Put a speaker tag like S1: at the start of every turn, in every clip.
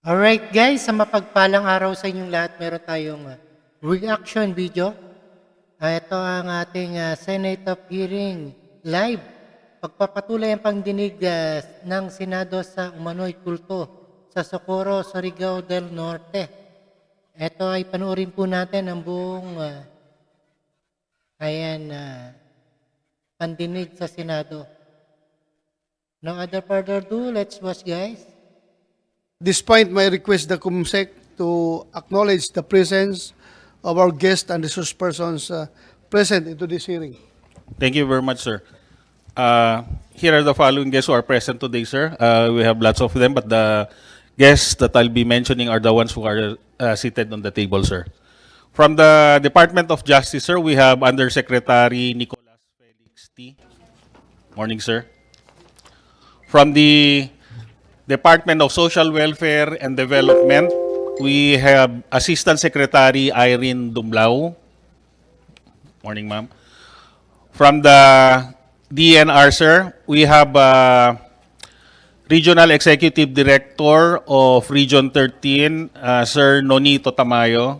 S1: Alright guys, sa mapagpalang araw sa inyong lahat, meron tayong reaction video. Ito ang ating Senate of Hearing live. Pagpapatuloy ang pangdinig ng Senado sa umano'y kulto sa Socorro, Surigao del Norte. Ito ay panoorin po natin ang buong pandinig sa Senado. No other further ado, let's watch guys.
S2: This point, may request the COMSEC to acknowledge the presence of our guests and resource persons present into this hearing.
S3: Thank you very much, sir. Here are the following guests who are present today, sir. We have lots of them, but the guests that I'll be mentioning are the ones who are seated on the table, sir. From the Department of Justice, sir, we have Undersecretary Nicolas Felix T. Morning, sir. From the Department of Social Welfare and Development, we have Assistant Secretary Irene Dumlao. Morning, ma'am. From the DNR, sir, we have Regional Executive Director of Region 13, Sir Nonito Tamayo.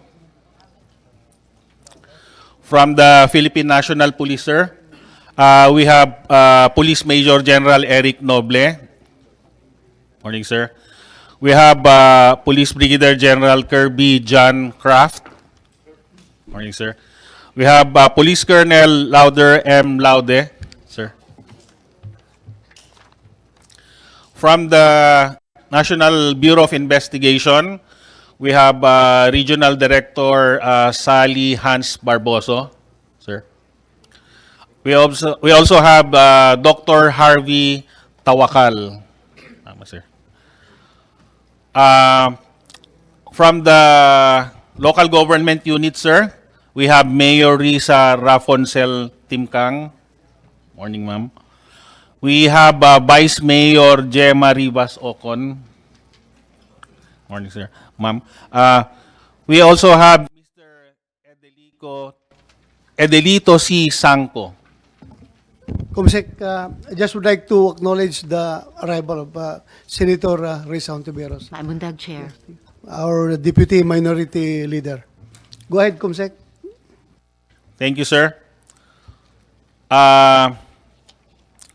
S3: From the Philippine National Police, sir, we have Police Major General Eric Noble. Morning, sir. We have Police Brigadier General Kirby John Kraft. Morning, sir. We have Police Colonel Lauder M. Laude, sir. From the National Bureau of Investigation, we have Regional Director Sally Hans Barboso, sir. We also have Dr. Harvey Tawakal. Tama, sir. From the local government unit, sir, we have Mayor Risa Rafoncel Timkang. Morning, ma'am. We have Vice Mayor Gemma Rivas Ocon. Morning, sir. Ma'am. We also have Mr. Edelito C. Sangco.
S2: COMSEC, I just would like to acknowledge the arrival of Senator Risa Hontiveros,
S4: Maimundag Chair.
S2: our Deputy Minority Leader. Go ahead, COMSEC.
S3: Thank you, sir.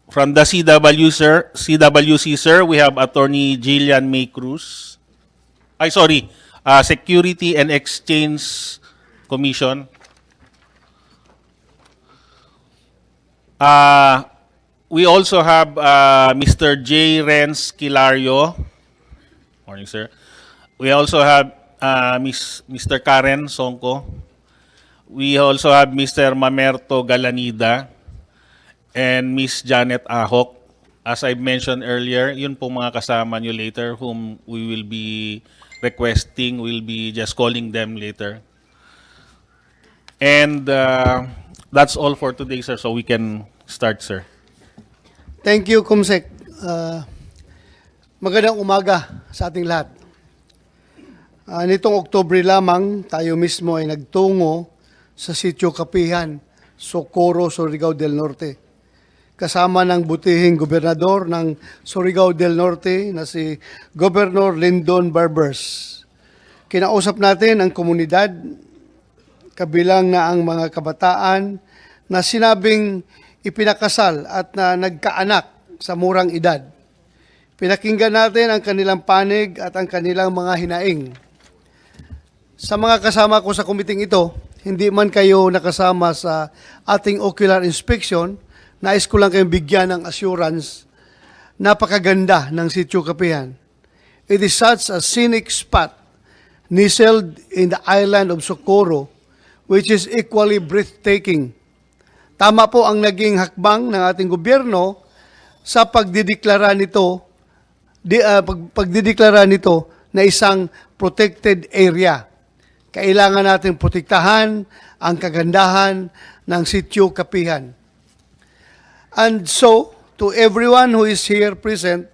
S3: From the CWC, sir, we have Attorney Jillian May Cruz. Security and Exchange Commission. We also have Mr. J. Renz Kilario. Morning, sir. We also have Mr. Karen Songko. We also have Mr. Mamerto Galanida and Miss Janet Ahok. As I mentioned earlier, yun po mga kasama nyo later whom we will be requesting. We'll be just calling them later. And that's all for today, sir. So we can start, sir.
S2: Thank you, COMSEC. Magandang umaga sa ating lahat. Nitong Oktubre lamang, tayo mismo ay nagtungo sa Sitio Kapihan, Socorro, Surigao del Norte. Kasama ng butihing gobernador ng Surigao del Norte na si Governor Lyndon Barbers. Kinausap natin ang komunidad, kabilang na ang mga kabataan na sinabing ipinakasal at na nagkaanak sa murang edad. Pinakinggan natin ang kanilang panig at ang kanilang mga hinaing. Sa mga kasama ko sa komiting ito, hindi man kayo nakasama sa ating ocular inspection, nais ko lang kayong bigyan ng assurance, napakaganda ng Sitio Kapihan. It is such a scenic spot nestled in the island of Socorro, which is equally breathtaking. Tama po ang naging hakbang ng ating gobyerno sa pagdideklara nito na isang protected area. Kailangan natin protektahan ang kagandahan ng Sitio Kapihan. And so, to everyone who is here present,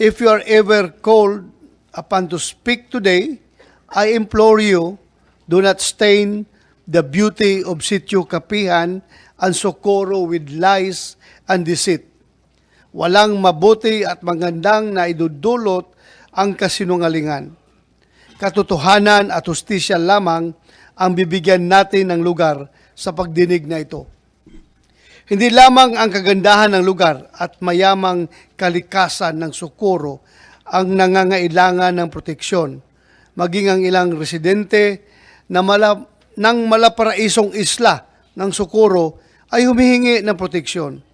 S2: if you are ever called upon to speak today, I implore you, do not stain the beauty of Sitio Kapihan and Socorro with lies and deceit. Walang mabuti at magandang na idudulot ang kasinungalingan. Katotohanan at hustisya lamang ang bibigyan natin ng lugar sa pagdinig na ito. Hindi lamang ang kagandahan ng lugar at mayamang kalikasan ng Socorro ang nangangailangan ng proteksyon, maging ang ilang residente ng malaparaisong isla ng Socorro ay humihingi ng proteksyon.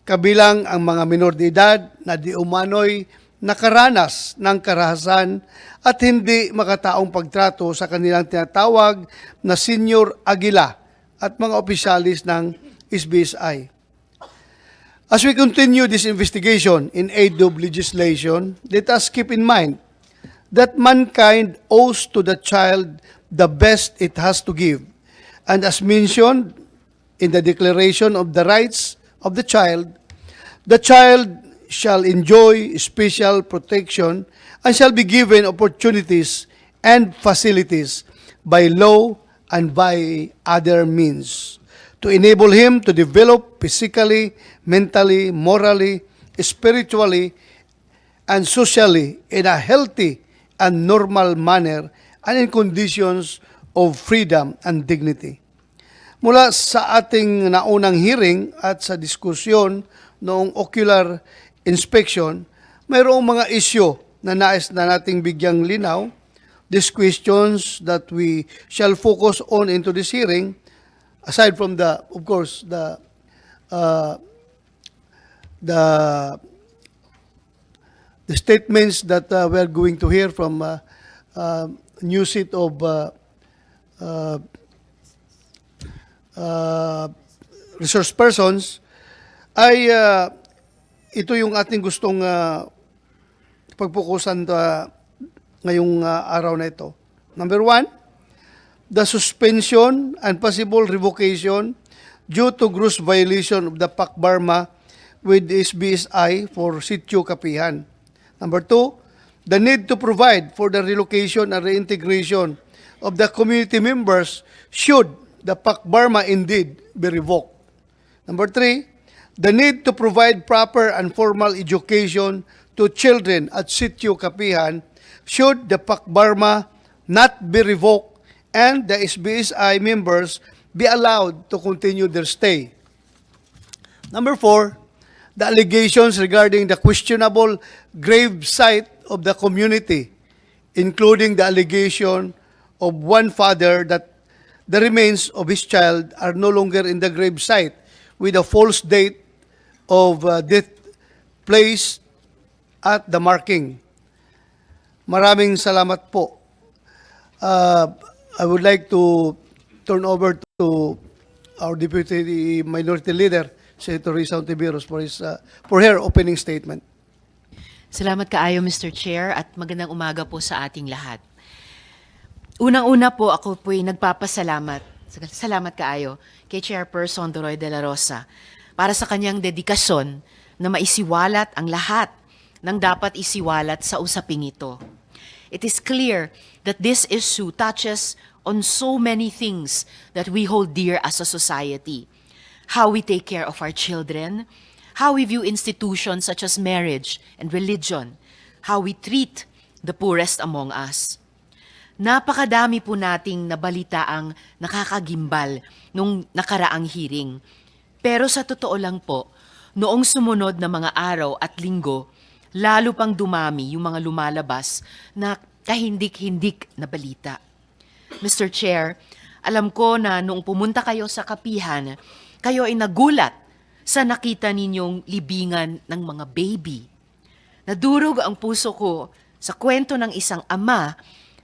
S2: Kabilang ang mga minor de edad na di umano'y nakaranas ng karahasan at hindi makataong pagtrato sa kanilang tinatawag na Senior Aguila at mga opisyalis ng SBSI. As we continue this investigation in aid of legislation, let us keep in mind that mankind owes to the child the best it has to give. And as mentioned in the Declaration of the Rights of the child shall enjoy special protection and shall be given opportunities and facilities by law and by other means to enable him to develop physically, mentally, morally, spiritually, and socially in a healthy and normal manner and in conditions of freedom and dignity. Mula sa ating naunang hearing at sa diskusyon noong ocular inspection, mayroong mga isyu na nais na nating bigyang linaw. These questions that we shall focus on into this hearing, aside from the, of course, the statements that we're going to hear from new set of resource persons, ay ito yung ating gustong pagpukusan ngayong araw na ito. Number one, the suspension and possible revocation due to gross violation of the PAC-BARMA with SBSI for Sitio Kapihan. Number two, the need to provide for the relocation and reintegration of the community members should the PAC-BARMA indeed be revoked. Number three, the need to provide proper and formal education to children at Sitio Kapihan should the PAC-BARMA not be revoked and the SBSI members be allowed to continue their stay. Number four, the allegations regarding the questionable grave site of the community, including the allegation of one father that the remains of his child are no longer in the grave site with a false date of death placed at the marking. Maraming salamat po. I would like to turn over to our Deputy Minority Leader, Senator Risa Ontiveros, for her opening statement.
S4: Salamat kaayo, Mr. Chair, at magandang umaga po sa ating lahat. Unang-una po, ako po'y nagpapasalamat. Salamat kaayo kay Chairperson Doroy de la Rosa para sa kanyang dedikasyon na maisiwalat ang lahat ng dapat isiwalat sa usaping ito. It is clear that this issue touches on so many things that we hold dear as a society. How we take care of our children, how we view institutions such as marriage and religion, how we treat the poorest among us. Napakadami po nating nabalitaang nakakagimbal nung nakaraang hearing. Pero sa totoo lang po, noong sumunod na mga araw at linggo, lalo pang dumami yung mga lumalabas na kahindik-hindik na balita. Mr. Chair, alam ko na noong pumunta kayo sa Kapihan, kayo ay nagulat sa nakita ninyong libingan ng mga baby. Nadurog ang puso ko sa kwento ng isang ama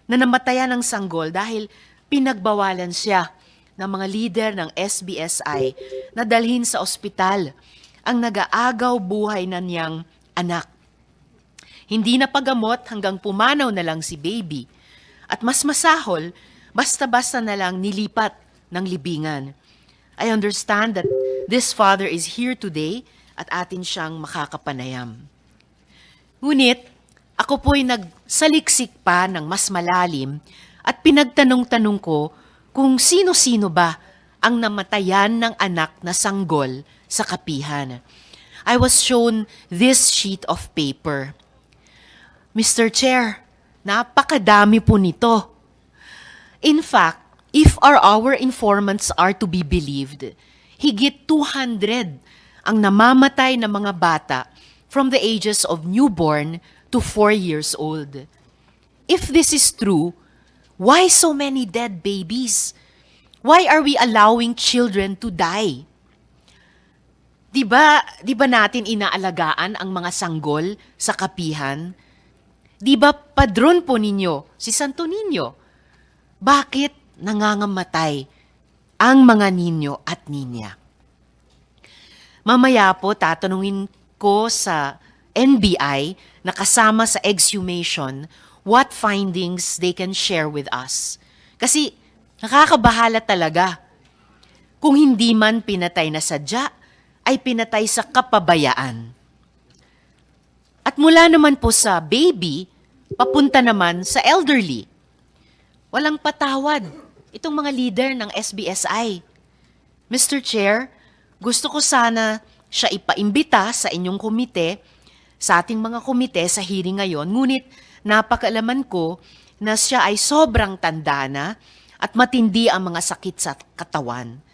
S4: na namatayan ng sanggol dahil pinagbawalan siya ng mga lider ng SBSI na dalhin sa ospital ang nag-aagaw buhay na niyang anak. Hindi na pagamot hanggang pumanaw na lang si baby. At mas masahol, basta-basta na lang nilipat ng libingan. I understand that this father is here today at atin siyang makakapanayam. Ngunit, ako po'y nagsaliksik pa ng mas malalim at pinagtanong-tanong ko kung sino-sino ba ang namatayan ng anak na sanggol sa Kapihan. I was shown this sheet of paper. Mr. Chair, napakadami po nito. In fact, if our informants are to be believed, higit 200 ang namamatay na mga bata from the ages of newborn to 4 years old. If this is true, why so many dead babies? Why are we allowing children to die? Di ba natin inaalagaan ang mga sanggol sa kapihan? Di ba padron po ninyo si Santo Niño? Bakit nangangamatay ang mga ninyo at ninya? Mamaya po tatanungin ko sa NBI na kasama sa exhumation what findings they can share with us. Kasi nakakabahala talaga. Kung hindi man pinatay na sadya, ay pinatay sa kapabayaan. At mula naman po sa baby, papunta naman sa elderly. Walang patawad itong mga leader ng SBSI. Mr. Chair, gusto ko sana siya ipaimbita sa inyong komite, sa ating mga komite sa hearing ngayon, ngunit napakaalaman ko na siya ay sobrang tanda na at matindi ang mga sakit sa katawan.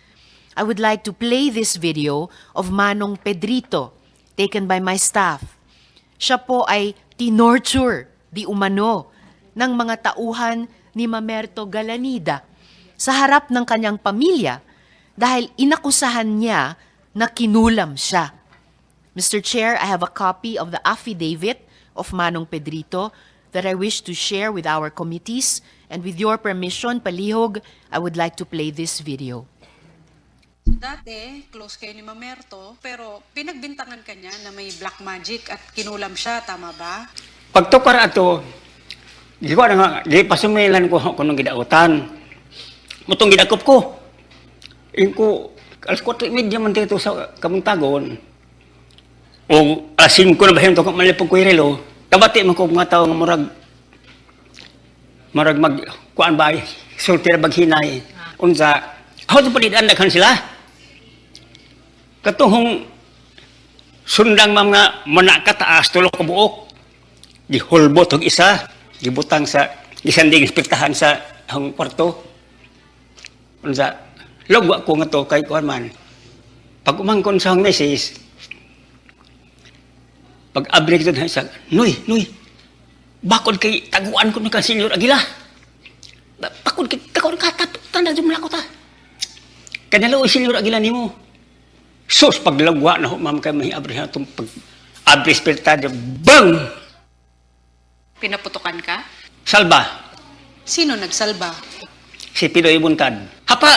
S4: I would like to play this video of Manong Pedrito, taken by my staff. Siya po ay tinorture, di umano, ng mga tauhan ni Mamerto Galanida sa harap ng kanyang pamilya dahil inakusahan niya na kinulam siya. Mr. Chair, I have a copy of the affidavit of Manong Pedrito that I wish to share with our committees, and with your permission, palihog, I would like to play this video.
S5: Dati, close kayo ni Mamerto, pero pinagbintangan ka niya na may black magic at kinulam siya, tama ba?
S6: Pagtukar ato, di ko nga, di pasumilan ko nung gidautan. Mutong gidakop ko. Ingko, alas 4:30 man dito sa Kamuntagon. O alas 5 na bahin to kung malipog ko irelo, kabati man ko mga tao nga marag kuan ba, sulti na baghinay. Unsa, ako sa panidandakan sila. Katuhong sundang mga manakataas, tulok ka buok. Gihulbot og isa, gibutang sa, gisanding inspektahan sa hang kwarto. Unsa, logwa ko nga to kay kuan man. Pag umangkon sa hang message, pag abrik ito sa, Noy, bakod kay taguan ko na ka Senyor Aguila. Bakod kay taguan ka, tanda dyan mo ta. Kanalo Senyor Aguila ni mo. Sus, paglagwa na ho, ma'am, kay may abri na itong pag-abri spirtadyo. Bang!
S5: Pinaputukan ka?
S6: Salba.
S5: Sino nagsalba?
S6: Si Pidoy Buntad. Hapa!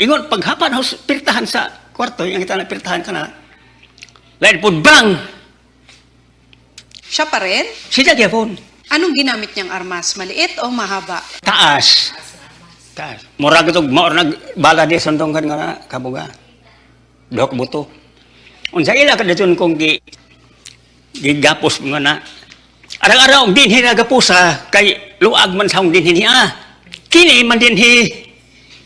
S6: Ingon, paghapa na ho, pirtahan sa kwarto, yung kita na pirtahan ka na. Lain po, bang!
S5: Siya pa rin?
S6: Si Jagyapon.
S5: Anong ginamit niyang armas? Maliit o mahaba?
S6: Taas. Murag itong maor nagbala di sandong kan nga na, kabuga. Dok buto. Unsa ila ka dito kung gigapos nga na. Araw-araw din hinagapusa kay luag man sa din hinia. Kini man din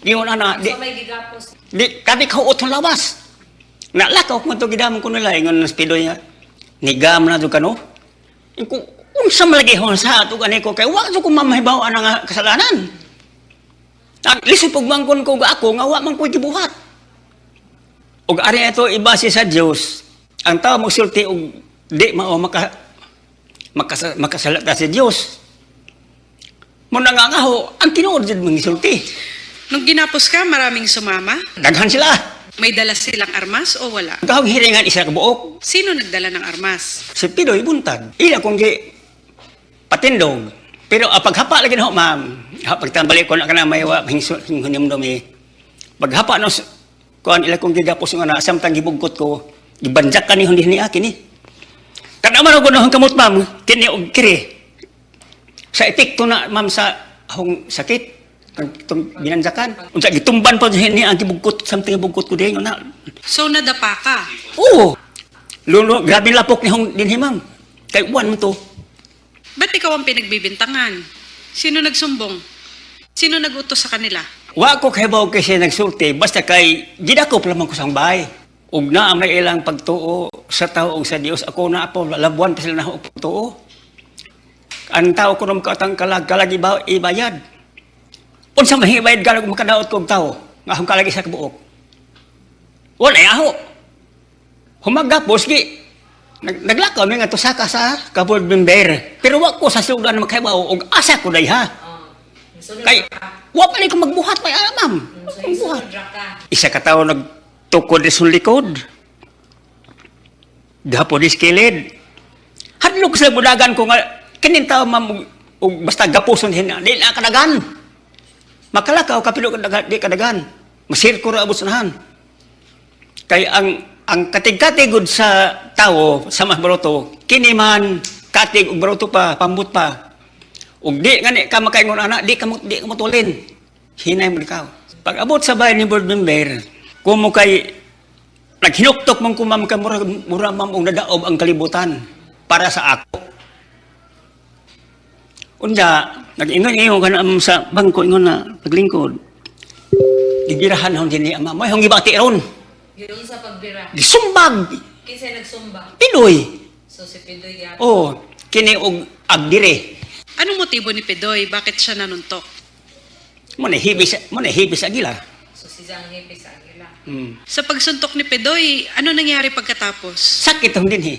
S6: Yun ana. So may gigapos. Di kami kauot ng lawas. Nalakaw ko to gidamon ko nila ingon ng spidoy nga. Nigam na to kano. Kung unsa malagi hon sa ato gani ko kay wa ko mamahibaw ang kasalanan. Ang lisod pagmangkon ko ako, nga wa man ko gibuhat. Og ari ito ibase sa Dios, ang tao mo sulti og di mao makasalata sa Dios. Mo nangangaho, ang tinuod jud mong sulti.
S5: Nung ginapos ka, maraming sumama?
S6: Daghan sila.
S5: May dala silang armas o wala?
S6: Gawang hiringan isa ka buok.
S5: Sino nagdala ng armas?
S6: Si Pidoy Buntag. Ila kung di patindog. Pero paghapa lagi na ho, ma'am. Pagtambalik ko na ka na may hinimdom eh. Paghapa no, kuhan ila kong gigapos nga na, samtang gibugkot ko, gibanjak ka ni hindi ni akin eh. Kanaman ako noong kamot, ma'am, kini og kiri. Sa epekto na, ma'am, sa akong sakit, itong binanjakan. Unsa gitumban pa ni ang gibugkot, samtang gibugkot ko din na.
S5: So nadapa ka?
S6: Oo. Lulo, grabe lapok ni hong din ma'am. Kay uwan mo to.
S5: Ba't ikaw ang pinagbibintangan? Sino nagsumbong? Sino nagutos sa kanila?
S6: Wa ko kay bawo kasi nagsulti basta kay gidakop lamang ko sa bahay. ug naa may ilang pagtuo sa tao ug sa Dios. Ako na po labuan pa sila na og pagtuo. Ang tao ko nung katang kalag ibayad. Unsa mahibayad ka kung makadaot kong tao nga akong kalagi sa kabuok. Wala aho. Humagapos gi naglakaw mi nga to saka sa kabod member. Pero wa ko sa sudan makahibaw og asa ko dayha. Kay wa pa ni ko magbuhat may ma'am. Magbuhat. Isa ka tawo nagtukod sa likod. Gapo di skilid. Hadlok sa budagan ko nga kinin tao ma'am og basta gapuson hina di na kadagan. Makalakaw kapilo di kadagan. Masir ko ra abot sanahan. Kay ang katig-katigod sa tao sa mas baroto kini man katig og baroto pa pambut pa. Ug di ngani ka makaingon ana di ka motulin. Hinay mo ikaw. Pag abot sa bahay ni board member, kumo kay naghinuktok man kumam ka mura ma'am og nadaob ang kalibutan para sa ako. Unya, nag-ingon ka na sa bangko, ingon na, naglingkod. Gigirahan hon din ni ama. May hong gibati ron.
S7: Yun sa pagbira.
S6: Gisumbag.
S7: Kinsa nagsumba?
S6: Piloy.
S7: So si Pidoy yan.
S6: Oh, kini og agdire.
S5: Anong motibo ni Pedoy? Bakit siya nanuntok?
S6: Mo na hibis agila.
S7: So si Zang Hipis Aguila.
S5: Sa pagsuntok ni Pedoy, ano nangyari pagkatapos?
S6: Sakit hong din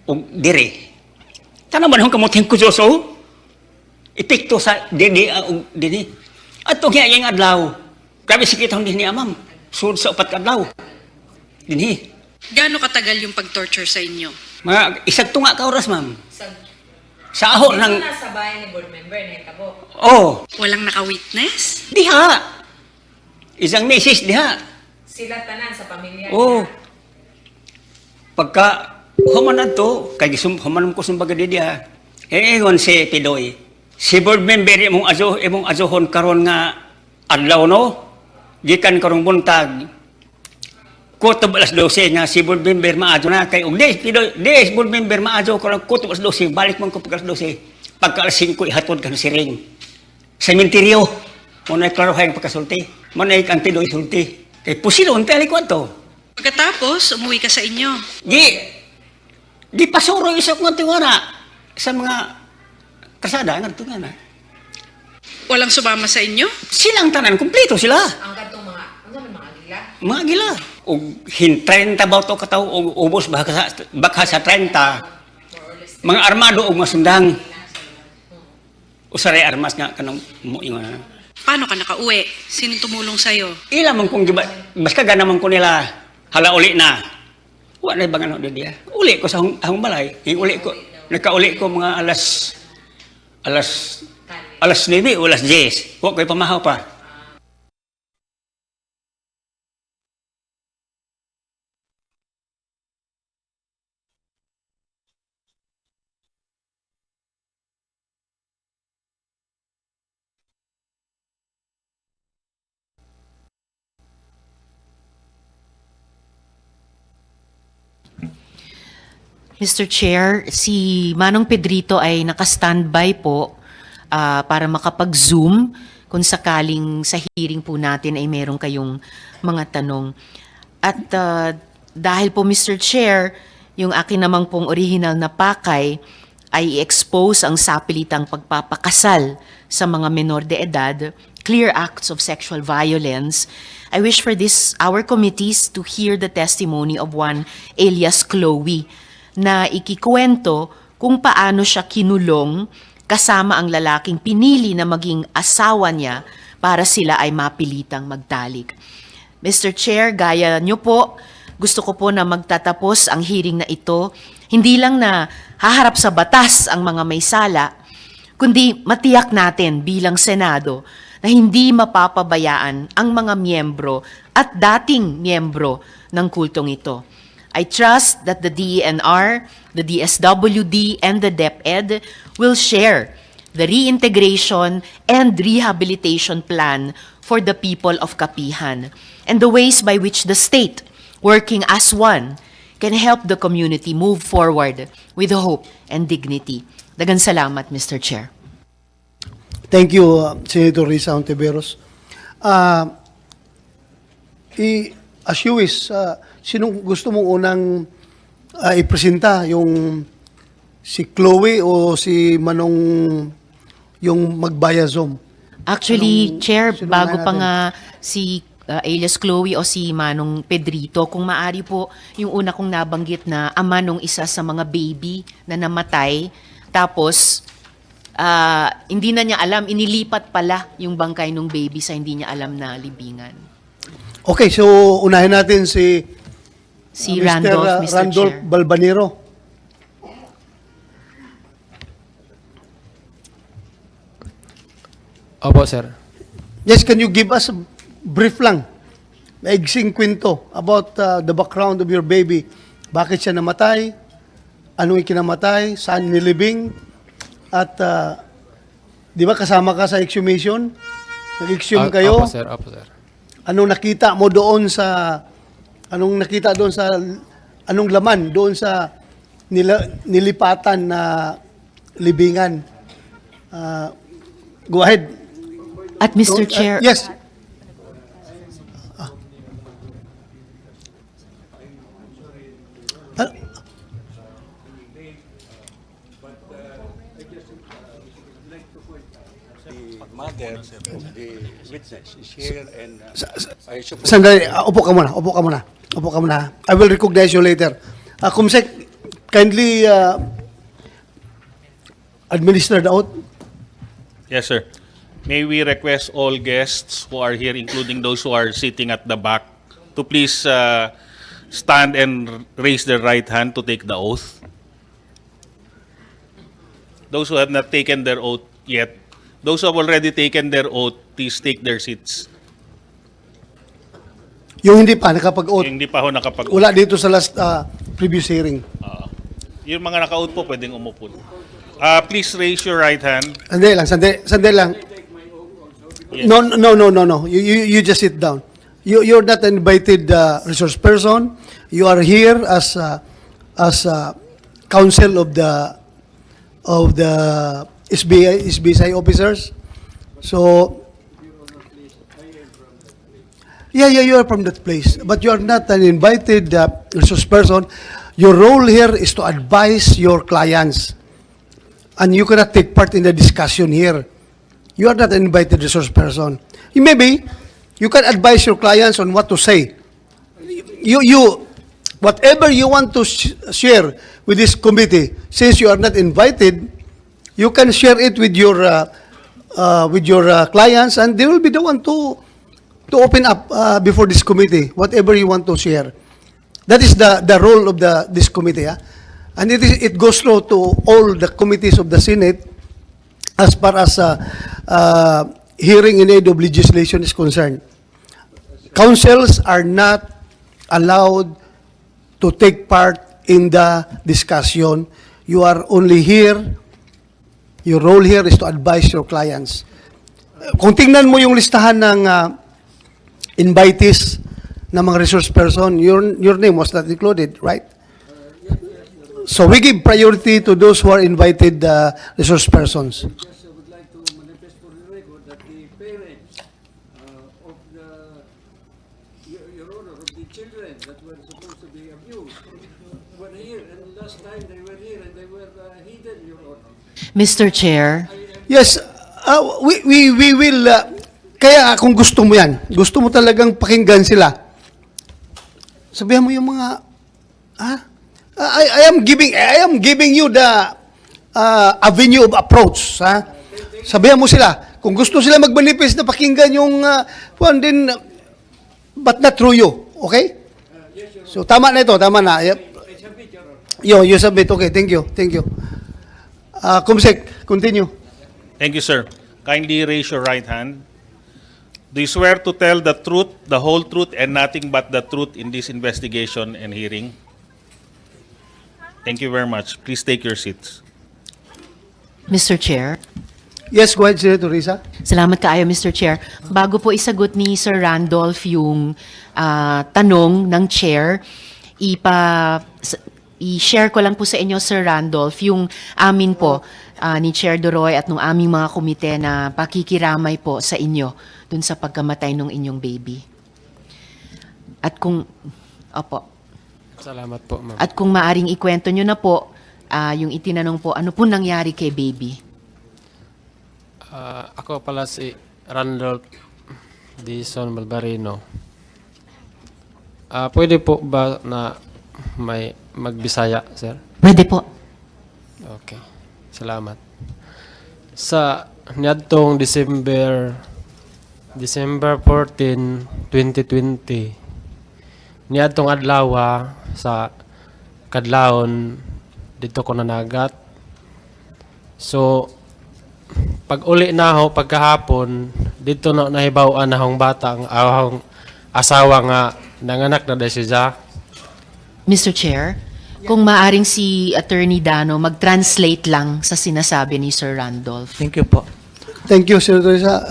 S6: og dire. Kana man hong kamuting kusoso. Epekto sa didi og dini. Ato nga yung adlaw. Grabe sakit hong din ni amam. Sud sa 4 ka adlaw. Dinhi.
S5: Gaano katagal yung pag-torture sa inyo?
S6: Mga isag tunga ka oras, ma'am.
S7: Sa
S6: Sa aho
S7: dito
S6: ng...
S7: na sa bahay ni board member na itabo.
S6: Oh,
S5: Walang naka-witness?
S6: diha. Isang misis diha.
S7: Sila tanan sa pamilya.
S6: Oh.
S7: niya.
S6: Pagka humanan to, kay humanan ko sumbaga di diha. Ingon si Pidoy. Si board member imong azohon karon nga adlaw no. Gikan karong buntag. Kutob alas 12 nga si board member maadyo na kay og Pidoy, board member maadyo ko lang kutob alas 12 balik man ko pag alas 12. Pagka alas 5 ihatod ka sa ring. Sementeryo. Mo na klaro hayang pagkasulti. Mo na ang Pidoy sulti. Kay pusilon tali ko to.
S5: Pagkatapos, umuwi ka sa inyo.
S6: Di pasuro isa ko tiwara sa mga kasada ngadto nga na.
S5: Walang sumama sa inyo?
S6: Silang tanan kumpleto sila.
S7: Ang katong mga, ano naman mga agila?
S6: Mga gila. Og 30 ba to kataw og ubos baka sa 30.
S7: More or less.
S6: Mga armado og masundang. Usaray armas nga kanang mo ingon.
S5: Paano ka nakauwi? Sinong tumulong sa'yo?
S6: Ila man kung basta gana man ko nila hala uli na. Wa na bang ano dia. Uli ko sa hong balay. Uli ko nakauli ko mga alas 9 o alas 10. Wa ko'y pamahaw pa.
S4: Mr. Chair, si Manong Pedrito ay naka-standby po para makapag-zoom kung sakaling sa hearing po natin ay meron kayong mga tanong. At dahil po, Mr. Chair, yung akin namang pong original na pakay ay i-expose ang sapilitang pagpapakasal sa mga menor de edad, clear acts of sexual violence. I wish for our committees to hear the testimony of one alias Chloe, na ikikwento kung paano siya kinulong kasama ang lalaking pinili na maging asawa niya para sila ay mapilitang magtalik. Mr. Chair, gaya niyo po, gusto ko po na magtatapos ang hearing na ito, hindi lang na haharap sa batas ang mga may sala, kundi matiyak natin bilang Senado na hindi mapapabayaan ang mga miyembro at dating miyembro ng kultong ito. I trust that the DENR, the DSWD, and the DepEd will share the reintegration and rehabilitation plan for the people of Kapihan and the ways by which the state, working as one, can help the community move forward with hope and dignity. Daghang salamat, Mr. Chair.
S2: Thank you, Senator Risa Ontiveros. as you wish, sinong gusto mong unang ipresenta? Yung si Chloe o si Manong yung magbayazom?
S4: Actually, Chair,
S2: sinong
S4: bago
S2: unahin
S4: pa
S2: natin?
S4: nga si alias Chloe o si Manong Pedrito, kung maari po yung una kong nabanggit na ama nung isa sa mga baby na namatay, tapos hindi na niya alam, inilipat pala yung bangkay nung baby sa hindi niya alam na libingan.
S2: Okay, so unahin natin si
S4: Si
S2: Mr.
S4: Randolph, Mr.
S2: Randolph
S4: Chair.
S2: Balbanero.
S8: Opo, sir.
S2: Yes, can you give us a brief lang, maigsing kwento about the background of your baby? Bakit siya namatay? Anong ikinamatay? Saan nilibing? At di ba kasama ka sa exhumation? Nag-exhume kayo?
S8: Opo, sir. Opo, sir.
S2: Anong nakita mo doon sa anong laman doon sa nilipatan na libingan? Go ahead.
S4: At Mr. Chair,
S2: Yes.
S9: Mother, the witness is here and I suppose
S2: Sandali, upo ka muna. I will recognize you later. Kumsek, kindly administer the oath.
S3: Yes, sir. May we request all guests who are here, including those who are sitting at the back, to please stand and raise their right hand to take the oath. Those who have not taken their oath yet, those who have already taken their oath, please take their seats.
S2: Yung hindi pa nakapag-oath,
S3: Yung hindi pa ho nakapag
S2: wala dito sa last previous hearing.
S3: Yung mga naka-oath po, pwedeng umupo. Please raise your right hand.
S2: Sandali lang.
S3: Yes.
S2: No. You just sit down. You're not an invited resource person. You are here as counsel of the SBSI officers. So, yeah, you are from that place, but you are not an invited resource person. Your role here is to advise your clients, and you cannot take part in the discussion here. You are not an invited resource person. You can advise your clients on what to say. Whatever you want to share with this committee, since you are not invited, you can share it with your clients, and they will be the one to open up before this committee whatever you want to share. That is the role of this committee, and it goes through to all the committees of the Senate as far as hearing in aid of legislation is concerned. Councils are not allowed to take part in the discussion. You are only here. Your role here is to advise your clients. Kung tingnan mo yung listahan ng invitees na mga resource person, your name was not included, right? So we give priority to those who are invited resource persons.
S10: Just would like to manifest for the record that the parents of your Honor, of the children that were supposed to be abused were here, and last time they were here and they were hidden, Your Honor.
S4: Mr. Chair,
S2: Yes, we will, kaya kung gusto mo yan, gusto mo talagang pakinggan sila, sabihan mo yung mga, I am giving you the avenue of approach, sabihan mo sila, kung gusto sila magmanifest na pakinggan yung, one din, but not through you, okay? So, tama na ito, tama na. Yep. You submit, okay, thank you. Kumsek, continue.
S3: Thank you, sir. Kindly raise your right hand. Do you swear to tell the truth, the whole truth, and nothing but the truth in this investigation and hearing? Thank you very much. Please take your seats.
S4: Mr. Chair.
S2: Yes, go ahead, Senator Risa.
S4: Salamat kaayo, Mr. Chair. Bago po isagot ni Sir Randolph yung tanong ng Chair, i-share ko lang po sa inyo, Sir Randolph, yung amin po ni Chair Doroy at nung aming mga komite na pakikiramay po sa inyo dun sa pagkamatay ng inyong baby. At kung, opo,
S10: Salamat po, ma'am.
S4: at kung maaring ikwento nyo na po, yung itinanong po, ano po nangyari kay baby?
S10: Ako pala si Randolph Dison Balbarino. Pwede po ba na may magbisaya, sir?
S4: Pwede po.
S10: Okay. Salamat. Sa niadtong December 14, 2020, niadtong adlaw sa kadlawon dito ko nanagat. So pag uli na ako pagkahapon dito na nahibaw-an na akong bata ang ahong asawa nga nanganak na dahil siya.
S4: Mr. Chair, kung maaring si Attorney Dano mag-translate lang sa sinasabi ni Sir Randolph.
S8: Thank you po.
S2: Thank you, Senator Risa.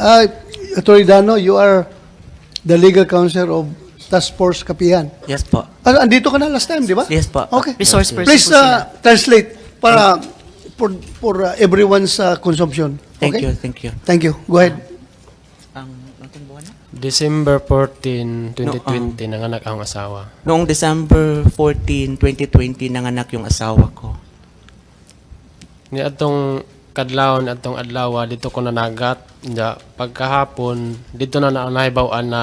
S2: Attorney Dano, you are the legal counsel of Task Force Kapihan.
S8: Yes po.
S2: Andito ka na last time, di ba?
S8: Yes po.
S2: Okay.
S4: Resource person
S2: Please
S4: po sila.
S2: translate para for everyone's consumption.
S8: Thank
S2: Okay?
S8: you, thank you.
S2: Thank you. Go ahead.
S8: Ang anong buwan na?
S10: December 14, 2020 nanganak ang asawa.
S8: Noong December 14, 2020, nanganak yung asawa ko.
S10: Ni atong kadlawon atong adlaw dito ko nanagat. Ja pagkahapon dito na nahibaw-an na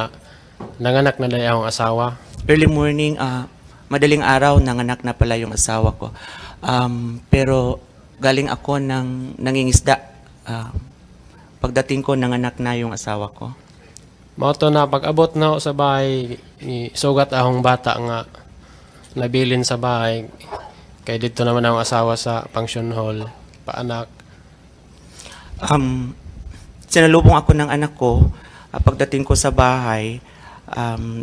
S10: nanganak na dahil akong asawa.
S8: Early morning, madaling araw, nanganak na pala yung asawa ko. Pero galing ako ng nangingisda. Pagdating ko, nanganak na yung asawa ko.
S10: Mao to na pag-abot na ako sa bahay, sugat akong bata nga nabilin sa bahay. Kay dito naman ang asawa sa function hall, paanak.
S8: Sinalubong ako ng anak ko. Pagdating ko sa bahay,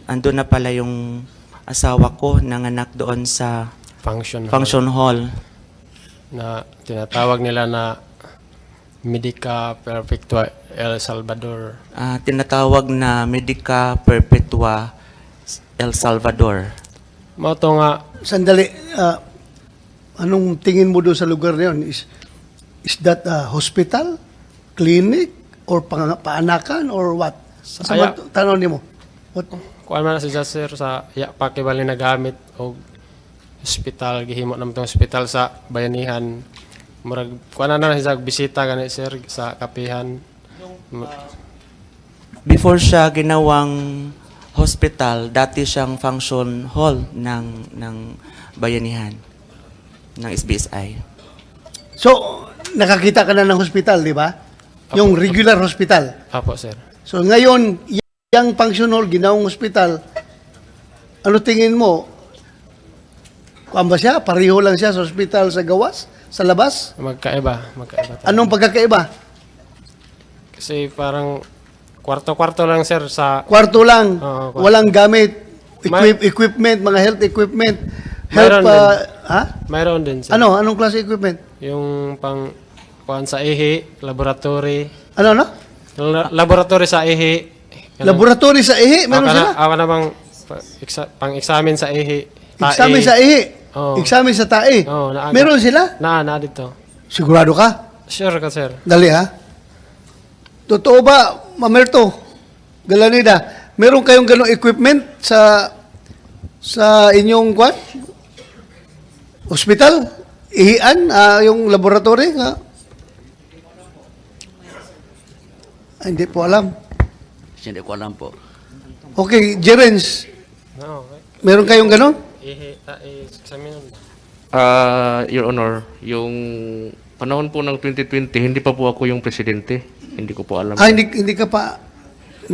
S8: andun na pala yung asawa ko, nanganak doon sa function hall.
S10: Na tinatawag nila na Medica Perpetua El Salvador.
S8: Tinatawag na Medica Perpetua El Salvador.
S10: Mao to nga
S2: Sandali. Anong tingin mo doon sa lugar na yun? Is that a hospital, clinic, or paanakan, or what? Sa
S10: Aya.
S2: tanong ni mo? What?
S10: kuan man na siya sir sa ya pakibali na gamit og ospital gihimo naman tong ospital sa bayanihan. Murag kuan na siya bisita gani sir sa kapihan.
S8: Before siya ginawang hospital, dati siyang function hall ng bayanihan ng SBSI.
S2: So, nakakita ka na ng hospital, di ba? Yung regular hospital.
S10: Apo sir.
S2: So, ngayon, yung function hall, ginawang hospital, ano tingin mo? Kuan ba siya? Pareho lang siya sa hospital sa gawas? Sa labas?
S10: Magkaiba tayo.
S2: Anong pagkakaiba?
S10: Kasi parang kwarto-kwarto lang sir sa
S2: Kwarto lang,
S10: Oo, kwarto.
S2: walang gamit,
S10: May-
S2: equipment, mga health equipment.
S10: Mayroon din.
S2: Ha?
S10: mayroon din sir.
S2: Anong klase equipment?
S10: Yung pang kuan sa ihi, laboratory.
S2: Ano?
S10: Laboratory sa ihi.
S2: Laboratory sa ihi, meron sila?
S10: Ako na bang pang-examine sa ihi.
S2: Examen sa ihi.
S10: Oo.
S2: Examen sa tae.
S10: Oo, naaga.
S2: Meron sila?
S10: Na dito.
S2: Sigurado ka?
S10: Sure ka sir.
S2: Dali ha. Totoo ba, Mamerto, Galanida, meron kayong ganong equipment sa inyong hospital? Ihian, yung laboratory? Hindi po alam.
S11: Hindi ko alam po.
S2: Okay, Jerens,
S10: No, okay.
S2: meron kayong ganon?
S10: Ihi, examine.
S12: Your Honor, yung panahon po ng 2020, hindi pa po ako yung presidente. Hindi ko po alam.
S2: Hindi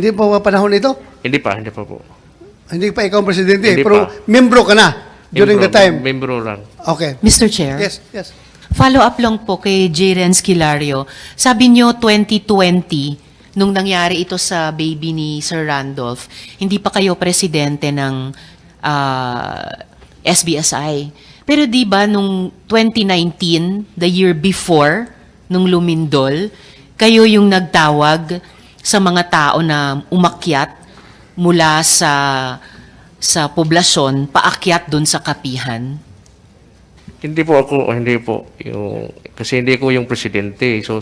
S2: pa panahon ito?
S12: Hindi pa po.
S2: Hindi pa ikaw ang presidente,
S12: Hindi
S2: pero
S12: pa.
S2: membro ka na during the time.
S12: Membro lang.
S2: Okay.
S4: Mr. Chair?
S2: Yes.
S4: Follow up lang po kay J. Renz Kilario. Sabi nyo 2020, nung nangyari ito sa baby ni Sir Randolph, hindi pa kayo presidente ng SBSI. Pero di ba nung 2019, the year before, nung lumindol, kayo yung nagtawag sa mga tao na umakyat mula sa poblasyon, paakyat dun sa kapihan?
S12: Hindi po. Kasi hindi ko yung presidente. So,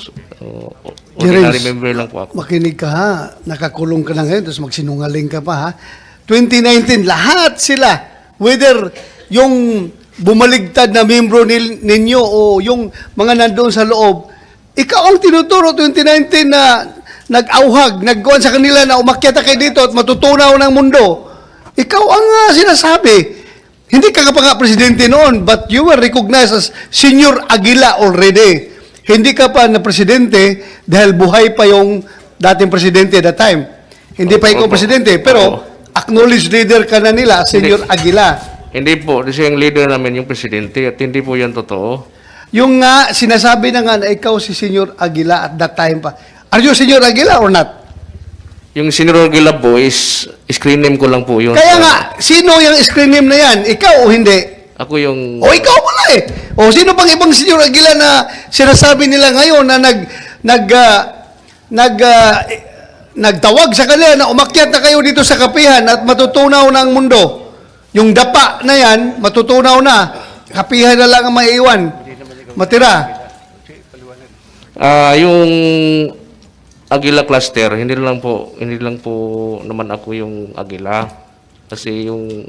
S2: Jerens,
S12: ordinary member lang po ako.
S2: Makinig ka ha. Nakakulong ka na ngayon, tapos magsinungaling ka pa ha. 2019, lahat sila, whether yung bumaligtad na membro ninyo o yung mga nandoon sa loob, ikaw ang tinuturo 2019 na nag-auhag, nagkuhan sa kanila na umakyat kayo dito at matutunaw ng mundo. Ikaw ang sinasabi. Hindi ka pa nga presidente noon, but you were recognized as Senior Aguila already. Hindi ka pa na presidente dahil buhay pa yung dating presidente at that time. Hindi pa ikaw
S12: Opo.
S2: presidente, pero acknowledged leader ka na nila, Senior Aguila.
S12: Hindi po, kasi yung leader namin yung presidente at hindi po yan totoo.
S2: Yung nga, sinasabi na nga na ikaw si Senior Aguila at that time pa. Are you Senior Aguila or not?
S12: Yung Senior Aguila po is screen name ko lang po yun.
S2: Kaya nga, sino yung screen name na yan? Ikaw o hindi?
S12: Ako yung...
S2: O ikaw pala eh. O sino pang ibang Senior Aguila na sinasabi nila ngayon na nagtawag sa kanila na umakyat na kayo dito sa kapihan at matutunaw na ang mundo. Yung dapa na yan, matutunaw na. Kapihan na lang ang maiiwan. Matira.
S12: Yung Aguila cluster, hindi lang po naman ako yung Aguila. Kasi yung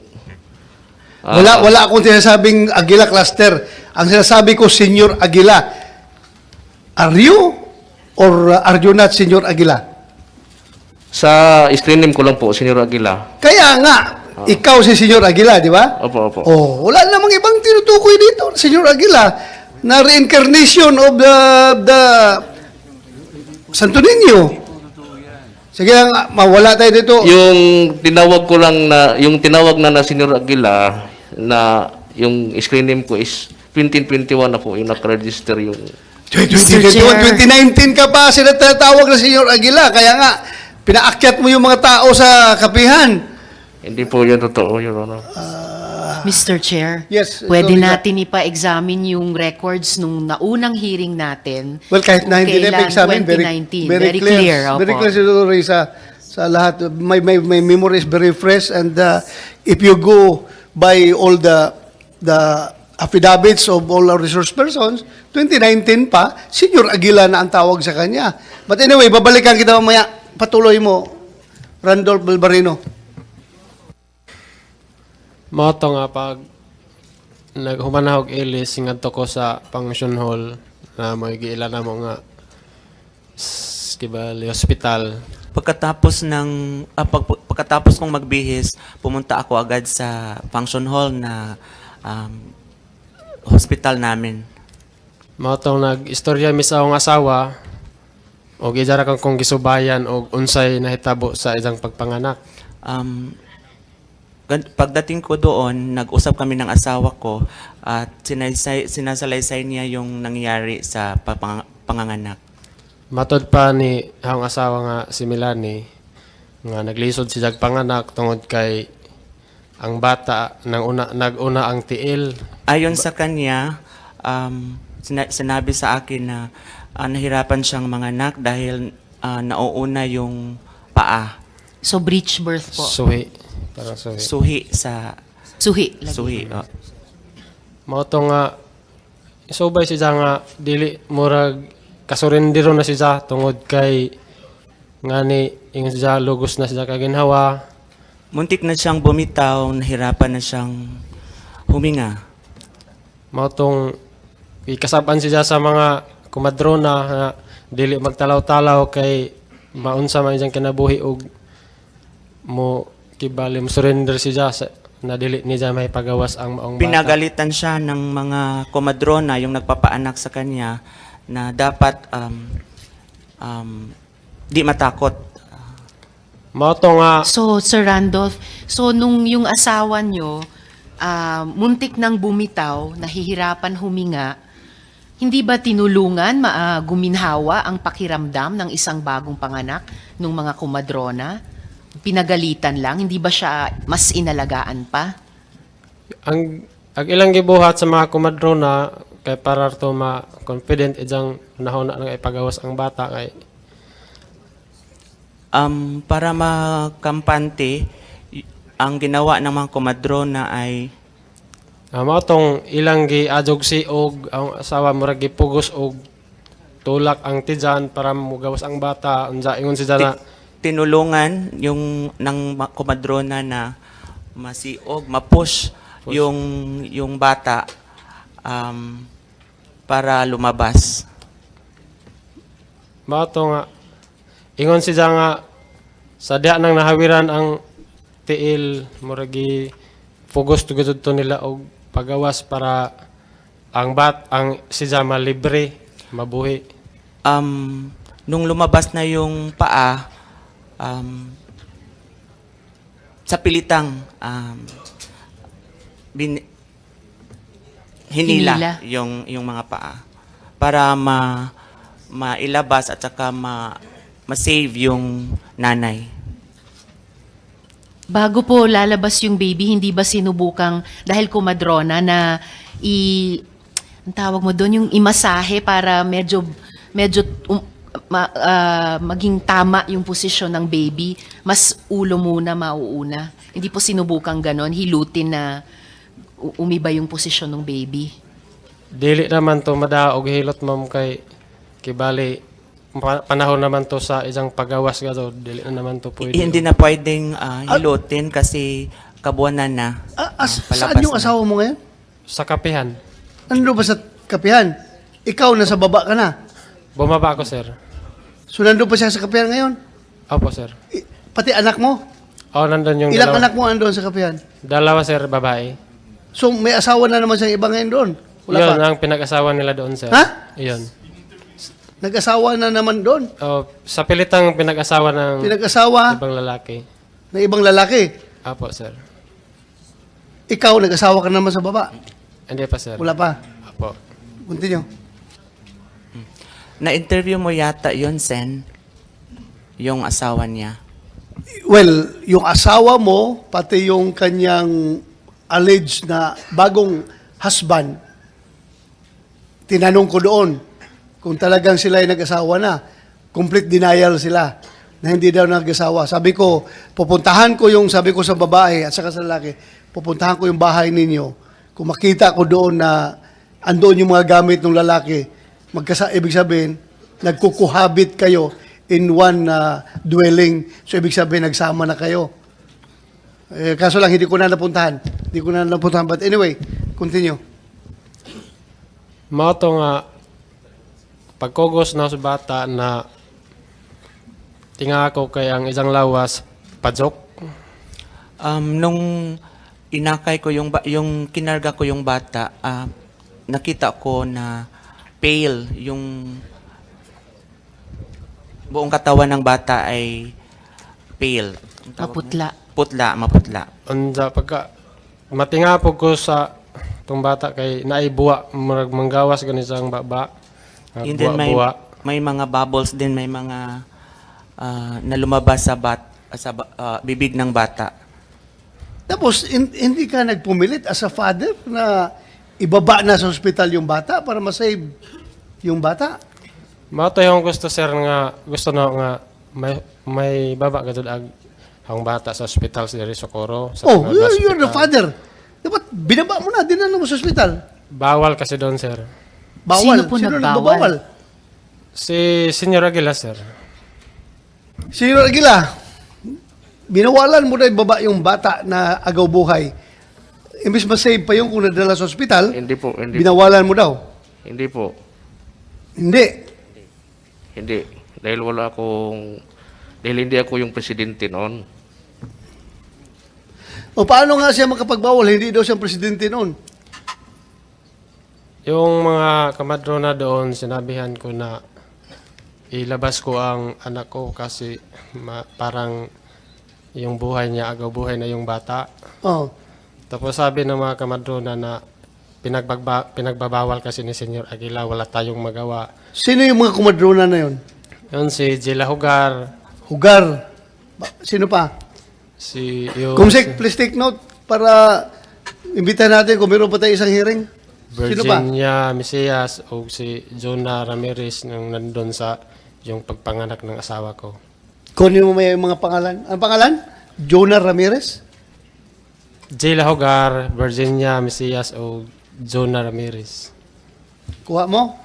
S2: Wala akong sinasabing Aguila cluster. Ang sinasabi ko, Senior Aguila. Are you or are you not Senior Aguila?
S12: sa screen name ko lang po, Senior Aguila.
S2: Kaya nga, ikaw si Senior Aguila, di ba?
S12: Opo, opo.
S2: Oh, wala namang ibang tinutukoy dito, Senior Aguila, na reincarnation of the Santo Niño. Sige lang, mawala tayo dito.
S12: Yung tinawag ko lang na, yung tinawag na Senior Aguila, na yung screen name ko is 2021 na po, yung nakaregister yung...
S2: 2019 ka pa, sila tatawag na Senior Aguila. Kaya nga, pinaakyat mo yung mga tao sa kapihan.
S12: Hindi po yan totoo, Your Honor.
S4: Mr. Chair,
S2: Yes,
S4: pwede
S2: Lorena.
S4: natin ipa-examine yung records nung naunang hearing natin.
S2: Well, kahit na hindi na
S4: Kailan?
S2: examine,
S4: 2019. Very clear.
S2: Very
S4: opo.
S2: clear siguro sa lahat. My memory is very fresh, and if you go by all the affidavits of all our resource persons, 2019 pa, Senior Aguila na ang tawag sa kanya. But anyway, babalikan kita mamaya. Patuloy mo, Randolph Balbarino.
S10: Moto nga pag naghumanahog ilis ngadto ko sa function hall na magiila na mo nga Kibali Hospital.
S8: Pagkatapos pagkatapos kong magbihis, pumunta ako agad sa function hall na hospital namin.
S10: Moto nag-istorya mi sa akong asawa og ijara kong gisubayan og unsay nahitabo sa isang pagpanganak.
S8: Pagdating ko doon, nag-usap kami ng asawa ko at sinasalaysay niya yung nangyari sa panganganak.
S10: Matod pa ni akong asawa nga si Melanie nga naglisod si jag panganak tungod kay ang bata nag-una ang tiil.
S8: Ayon sa kanya, sinabi sa akin na nahirapan siyang manganak dahil nauuna yung paa.
S4: So, breech birth po.
S10: Suhi. Parang suhi.
S8: Suhi sa
S4: Suhi. lagi.
S8: suhi.
S10: Moto nga isubay siya nga dili murag kasurindiro na siya tungod kay ngani ingon siya lugos na siya kaginhawa.
S8: Muntik na siyang bumitaw, nahirapan na siyang huminga.
S10: Motong ikasaban siya sa mga kumadrona na dili magtalaw-talaw kay maunsa man siyang kinabuhi og mo kibali mo surrender siya sa na dili niya may pagawas ang maong bata.
S8: Pinagalitan siya ng mga komadrona, yung nagpapaanak sa kanya, na dapat di matakot.
S10: Moto nga
S4: So, Sir Randolph, so nung yung asawa nyo, muntik nang bumitaw, nahihirapan huminga, hindi ba tinulungan, guminhawa ang pakiramdam ng isang bagong panganak nung mga kumadrona? Pinagalitan lang, hindi ba siya mas inalagaan pa?
S10: ang ilang gibuhat sa mga kumadrona kay para to ma-confident ijang nahon na ipagawas ang bata kay
S8: Para makampante, ang ginawa ng mga komadrona ay
S10: mao tong ilang giadjog si og ang asawa murag gipugos og tulak ang tijan para mugawas ang bata unsa ingon siya na
S8: tinulungan yung ng komadrona na masiog, mapush yung bata para lumabas.
S10: Mato nga, ingon siya nga, sa diya nang nahawiran ang tiil, muragi, fugos tugod to nila og pagawas para ang siya malibre, mabuhi.
S8: Nung lumabas na yung paa, sa pilitang hinila yung mga paa para mailabas at saka ma-save yung nanay.
S4: Bago po lalabas yung baby, hindi ba sinubukang, dahil kumadrona, na ang tawag mo doon, yung imasahe para medyo maging tama yung posisyon ng baby, mas ulo muna mauuna. Hindi po sinubukang ganon, hilutin na umiba yung posisyon ng baby.
S10: Dili naman to madaog hilot ma'am kay bali panahon naman to sa isang pagawas ka to, dili na naman to pwede.
S8: Hindi na pwedeng hilutin kasi kabuanan na.
S2: Saan yung asawa mo ngayon?
S10: Sa kapihan.
S2: Nandun ba sa kapihan? Ikaw, nasa baba ka na.
S10: Bumaba ako, sir.
S2: So, nandun pa siya sa kapihan ngayon?
S10: Opo, sir.
S2: Pati anak mo?
S10: Nandun yung
S2: Ilang
S10: dalawa.
S2: anak mo andun sa kapihan?
S10: Dalawa, sir, babae.
S2: So, may asawa na naman siyang iba ngayon doon? Wala
S10: Yun
S2: pa?
S10: ang pinag-asawa nila doon, sir.
S2: Ha?
S10: Yun.
S2: Nag-asawa na naman doon?
S10: Sa pilitang pinag-asawa ng
S2: Pinag-asawa
S10: ibang lalaki.
S2: ng ibang lalaki?
S10: Opo, sir.
S2: Ikaw, nag-asawa ka naman sa baba?
S10: Hindi pa, sir.
S2: Wala pa?
S10: Opo.
S2: Continue.
S8: Na-interview mo yata yun, Sen, yung asawa niya.
S2: Well, yung asawa mo, pati yung kanyang alleged na bagong husband, tinanong ko doon kung talagang sila ay nag-asawa na. Complete denial sila na hindi daw nag-asawa. Sabi ko, sabi ko sa babae at saka sa lalaki, pupuntahan ko yung bahay ninyo. Kung makita ko doon na andoon yung mga gamit ng lalaki, ibig sabihin, nagkukuhabit kayo in one dwelling. So, ibig sabihin, nagsama na kayo. Kaso lang, hindi ko na napuntahan. But anyway, continue.
S10: Mato nga, pagkugos na sa bata na tinga ako kay ang isang lawas, pajok.
S8: Nung inakay ko yung kinarga ko yung bata, nakita ko na pale yung buong katawan ng bata ay pale. Ang tawag
S4: Maputla.
S8: mo? Maputla.
S10: Anda, pagka matingapog ko sa itong bata kay naibuwa, manggawas ganun sa baba.
S8: Yun din may mga bubbles din, may mga na lumabas sa bibig ng bata.
S2: Tapos, hindi ka nagpumilit as a father na ibaba na sa ospital yung bata para masave yung bata?
S10: Mato yung gusto, sir, nga gusto na nga may baba gadud ang bata sa ospital sa Diri Socorro. Sa
S2: Oh,
S10: mga
S2: you're the
S10: hospital.
S2: father. Dapat binaba mo na, dinala mo sa ospital.
S10: Bawal kasi doon, sir.
S2: Bawal.
S4: Sino po
S2: Sino
S4: nagbawal?
S2: nagbabawal?
S10: Si Senyor Aguila, sir.
S2: Sino Aguila? Binawalan mo na ibaba yung bata na agaw buhay. Imbis masave pa yung kung nadala sa ospital,
S12: Hindi po, hindi po.
S2: binawalan mo daw.
S12: Hindi po.
S2: Hindi.
S12: Hindi. Dahil hindi ako yung presidente noon.
S2: O paano nga siya makapagbawal? Hindi daw siyang presidente noon.
S10: Yung mga kamadrona doon, sinabihan ko na ilabas ko ang anak ko kasi parang yung buhay niya, agaw buhay na yung bata.
S2: Oh.
S10: Tapos sabi ng mga kamadrona na pinagbabawal kasi ni Senyor Aguila, wala tayong magawa.
S2: Sino yung mga kumadrona na yun?
S10: Yun si Jela Hugar,
S2: Hugar. Sino pa? Kumsek, please take note para imbitahan natin kung meron pa tayo isang hearing. Sino pa?
S10: Virginia Mesias o si Jonah Ramirez nung nandun sa yung pagpanganak ng asawa ko.
S2: Kunin mo may mga pangalan. Ang pangalan? Jonah Ramirez?
S10: Jela Hugar, Virginia Mesias o Jonah Ramirez.
S2: Kuha mo?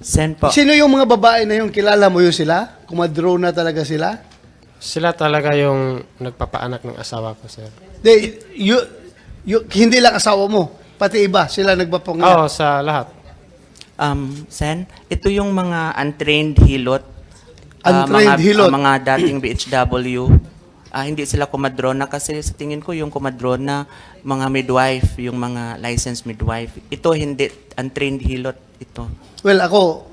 S8: Sen po.
S2: Sino yung mga babae na yun? Kilala mo yun sila? kumadrona talaga sila?
S10: Sila talaga yung nagpapaanak ng asawa ko, sir.
S2: Hindi lang asawa mo, pati iba, sila nagpapanganak.
S10: Oo, sa lahat.
S8: Sen, ito yung mga untrained hilot.
S2: Untrained hilot.
S8: Mga dating BHW. Hindi sila kumadrona kasi sa tingin ko yung kumadrona, mga midwife, yung mga licensed midwife. Ito hindi, untrained hilot ito.
S2: Well, ako,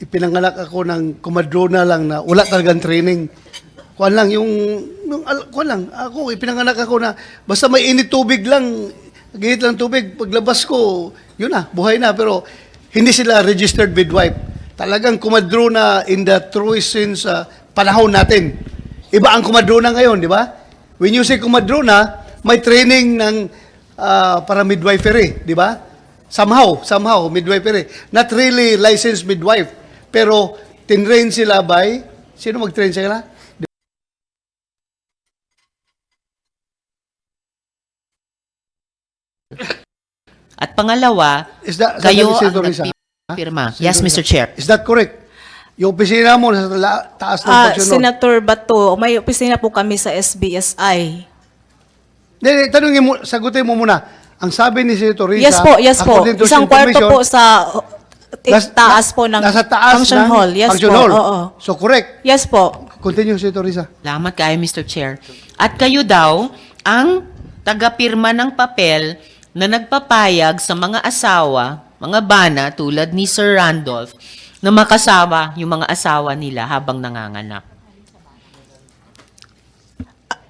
S2: ipinanganak ako ng kumadrona lang na wala talagang training. Kuan lang, ako, ipinanganak ako na basta may init tubig lang, gihit lang tubig, paglabas ko, yun na, buhay na. Pero hindi sila registered midwife. Talagang kumadrona in the truest sense sa panahon natin. Iba ang kumadrona ngayon, di ba? When you say kumadrona, may training ng para midwifery, di ba? Somehow, midwifery. Not really licensed midwife. Pero, tinrain sila by, sino mag-train sila?
S4: At pangalawa, kayo ang nagpipirma. Yes, Mr. Chair.
S2: Is that correct? Yung opisina mo sa taas ng Pansyon North.
S13: Senator Bato, may opisina po kami sa SBSI.
S2: Tanungin mo, sagutin mo muna. Ang sabi ni Senator Risa,
S13: Yes po.
S2: according to
S13: Isang kwarto
S2: information,
S13: po sa taas po ng
S2: nasa taas
S13: function
S2: ng
S13: hall. Yes
S2: function
S13: po.
S2: hall.
S13: Oo.
S2: So correct.
S13: Yes po.
S2: Continue, Senator Risa.
S4: Salamat kayo, Mr. Chair. At kayo daw ang tagapirma ng papel na nagpapayag sa mga asawa, mga bana tulad ni Sir Randolph, na makasama yung mga asawa nila habang nanganganak.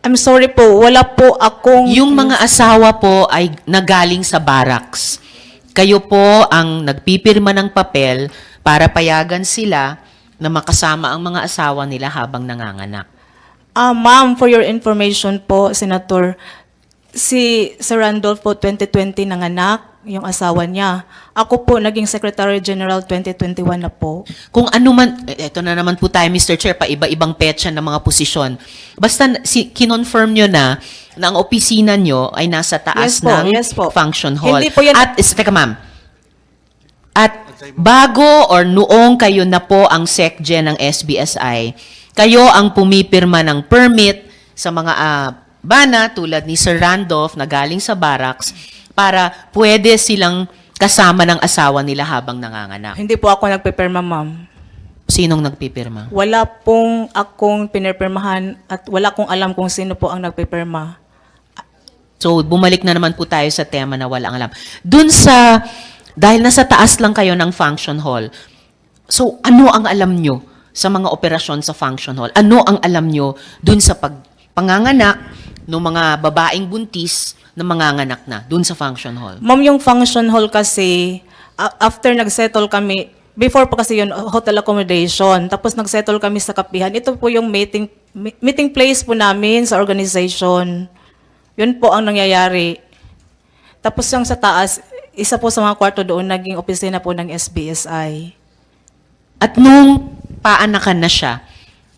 S13: I'm sorry po, wala po akong...
S4: Yung mga asawa po ay nagaling sa barracks. Kayo po ang nagpipirma ng papel para payagan sila na makasama ang mga asawa nila habang nanganganak.
S13: Ma'am, for your information po, Senator, si Sir Randolph po 2020 nanganak, yung asawa niya. Ako po naging Secretary General 2021 na po.
S4: Kung ano man, eto na naman po tayo, Mr. Chair, pa iba-ibang petsa ng mga posisyon. Basta kinonfirm nyo na ang opisina nyo ay nasa taas
S13: Yes po.
S4: function hall.
S13: Hindi po yan-
S4: At, teka ma'am, at bago or noong kayo na po ang SecGen ng SBSI, kayo ang pumipirma ng permit sa mga bana tulad ni Sir Randolph na galing sa barracks para pwede silang kasama ng asawa nila habang nanganganak.
S13: Hindi po ako nagpipirma, ma'am.
S4: Sinong nagpipirma?
S13: Wala pong akong pinipirmahan at wala kong alam kung sino po ang nagpipirma.
S4: So, bumalik na naman po tayo sa tema na walang alam. Dahil nasa taas lang kayo ng function hall, so ano ang alam nyo sa mga operasyon sa function hall? Ano ang alam nyo dun sa panganganak ng mga babaeng buntis na manganganak na dun sa function hall?
S13: Ma'am, yung function hall kasi, after nag-settle kami, before po kasi yun, hotel accommodation, tapos nag-settle kami sa kapihan. Ito po yung meeting place po namin sa organization. Yun po ang nangyayari. Tapos yung sa taas, isa po sa mga kwarto doon, naging opisina po ng SBSI.
S4: At nung paanakan na siya,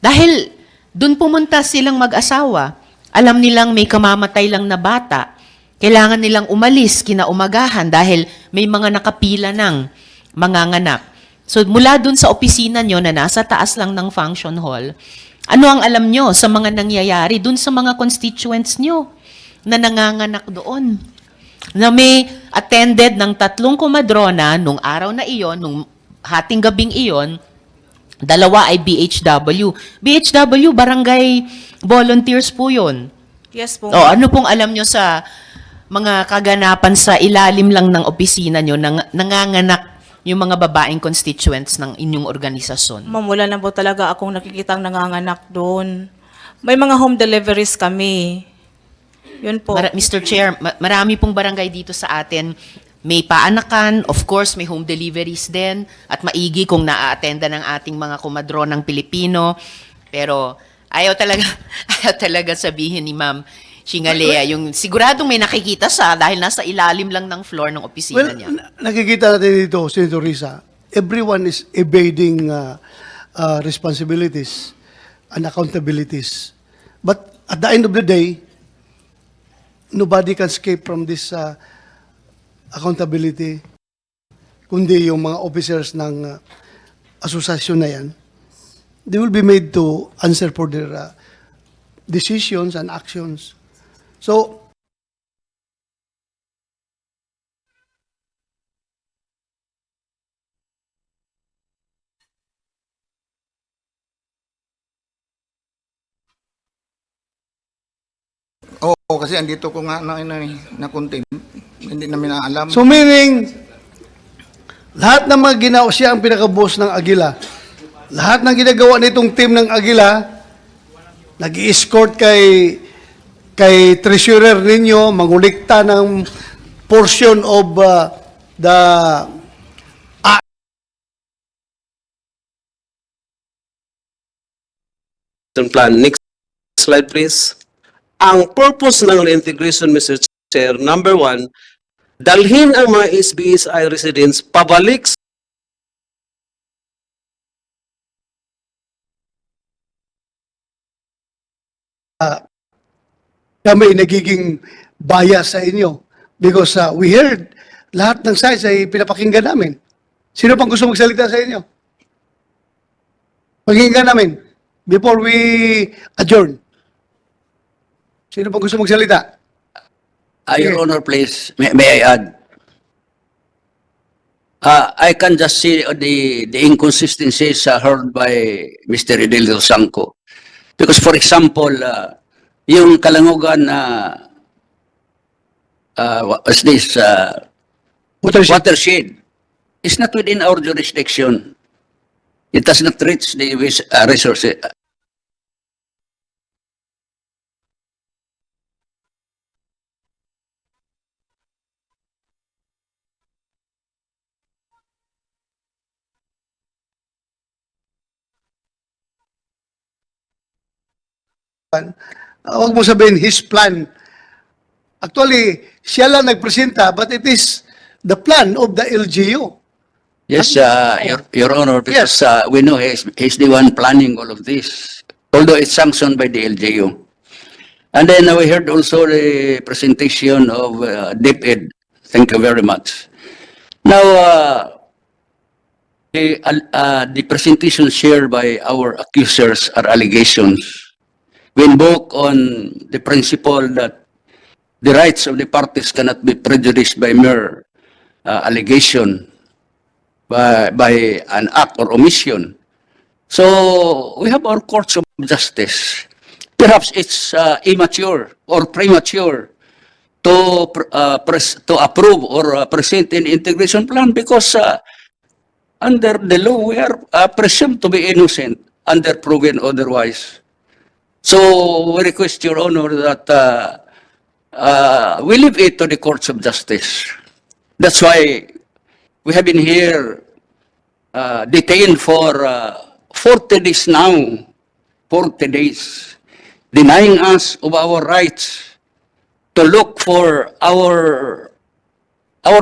S4: dahil dun pumunta silang mag-asawa, alam nilang may kamamatay lang na bata, kailangan nilang umalis kinaumagahan dahil may mga nakapila ng manganganak. So mula dun sa opisina nyo na nasa taas lang ng function hall, ano ang alam nyo sa mga nangyayari dun sa mga constituents nyo na nanganganak doon? Na may attended ng 3 kumadrona nung araw na iyon, nung hating gabing iyon, 2 ay BHW. BHW, barangay volunteers po yun.
S13: Yes po.
S4: Ano pong alam nyo sa mga kaganapan sa ilalim lang ng opisina nyo na nanganganak yung mga babaeng constituents ng inyong organisasyon?
S13: Ma'am, wala na po talaga akong nakikitang nanganganak doon. May mga home deliveries kami. Yun po.
S4: Mr. Chair, marami pong barangay dito sa atin. May paanakan, of course, may home deliveries din, at maigi kung naa-attenda ng ating mga kumadronang Pilipino. Pero ayaw talaga sabihin ni Ma'am Shingalea, yung siguradong may nakikita sa dahil nasa ilalim lang ng floor ng opisina niya.
S2: Nakikita natin dito, Senator Risa, everyone is evading responsibilities and accountabilities. But at the end of the day, nobody can escape from this accountability, kundi yung mga officers ng asosasyon na yan. they will be made to answer for their decisions and actions. So,
S14: Oo, kasi andito ko nga na content. Hindi namin alam.
S2: so meaning, lahat ng mga ginao siya ang pinaka-boss ng Agila. Lahat ng ginagawa nitong team ng Agila, nag-escort kay treasurer ninyo, mangulikta ng portion of the
S12: Plan. Next slide, please. Ang purpose ng reintegration, Mr. Chair, number 1, dalhin ang mga SBSI residents pabalik
S2: kami nagiging bias sa inyo. Because we heard lahat ng sides ay pinapakinggan namin. Sino pang gusto magsalita sa inyo? Pakinggan namin before we adjourn. Sino pang gusto magsalita?
S11: Your Honor, please, may I add? I can just see the inconsistencies heard by Mr. Idelio Sanco. Because for example, yung Kalangugan what's this? Watershed is not within our jurisdiction. It does not reach the resources.
S2: Huwag mo sabihin his plan. Actually, siya lang nagpresenta, but it is the plan of the LGU.
S11: Yes, Your Honor, because we know he's the one planning all of this, although it's sanctioned by the LGU. And then we heard also the presentation of DepEd. Thank you very much. Now, the presentation shared by our accusers are allegations. We invoke on the principle that the rights of the parties cannot be prejudiced by mere allegation, by an act or omission. So we have our courts of justice. Perhaps it's immature or premature to approve or present an integration plan because under the law we are presumed to be innocent, under proven otherwise. So we request Your Honor that we leave it to the courts of justice. That's why we have been here detained for 40 days now, 40 days, denying us of our rights to look for our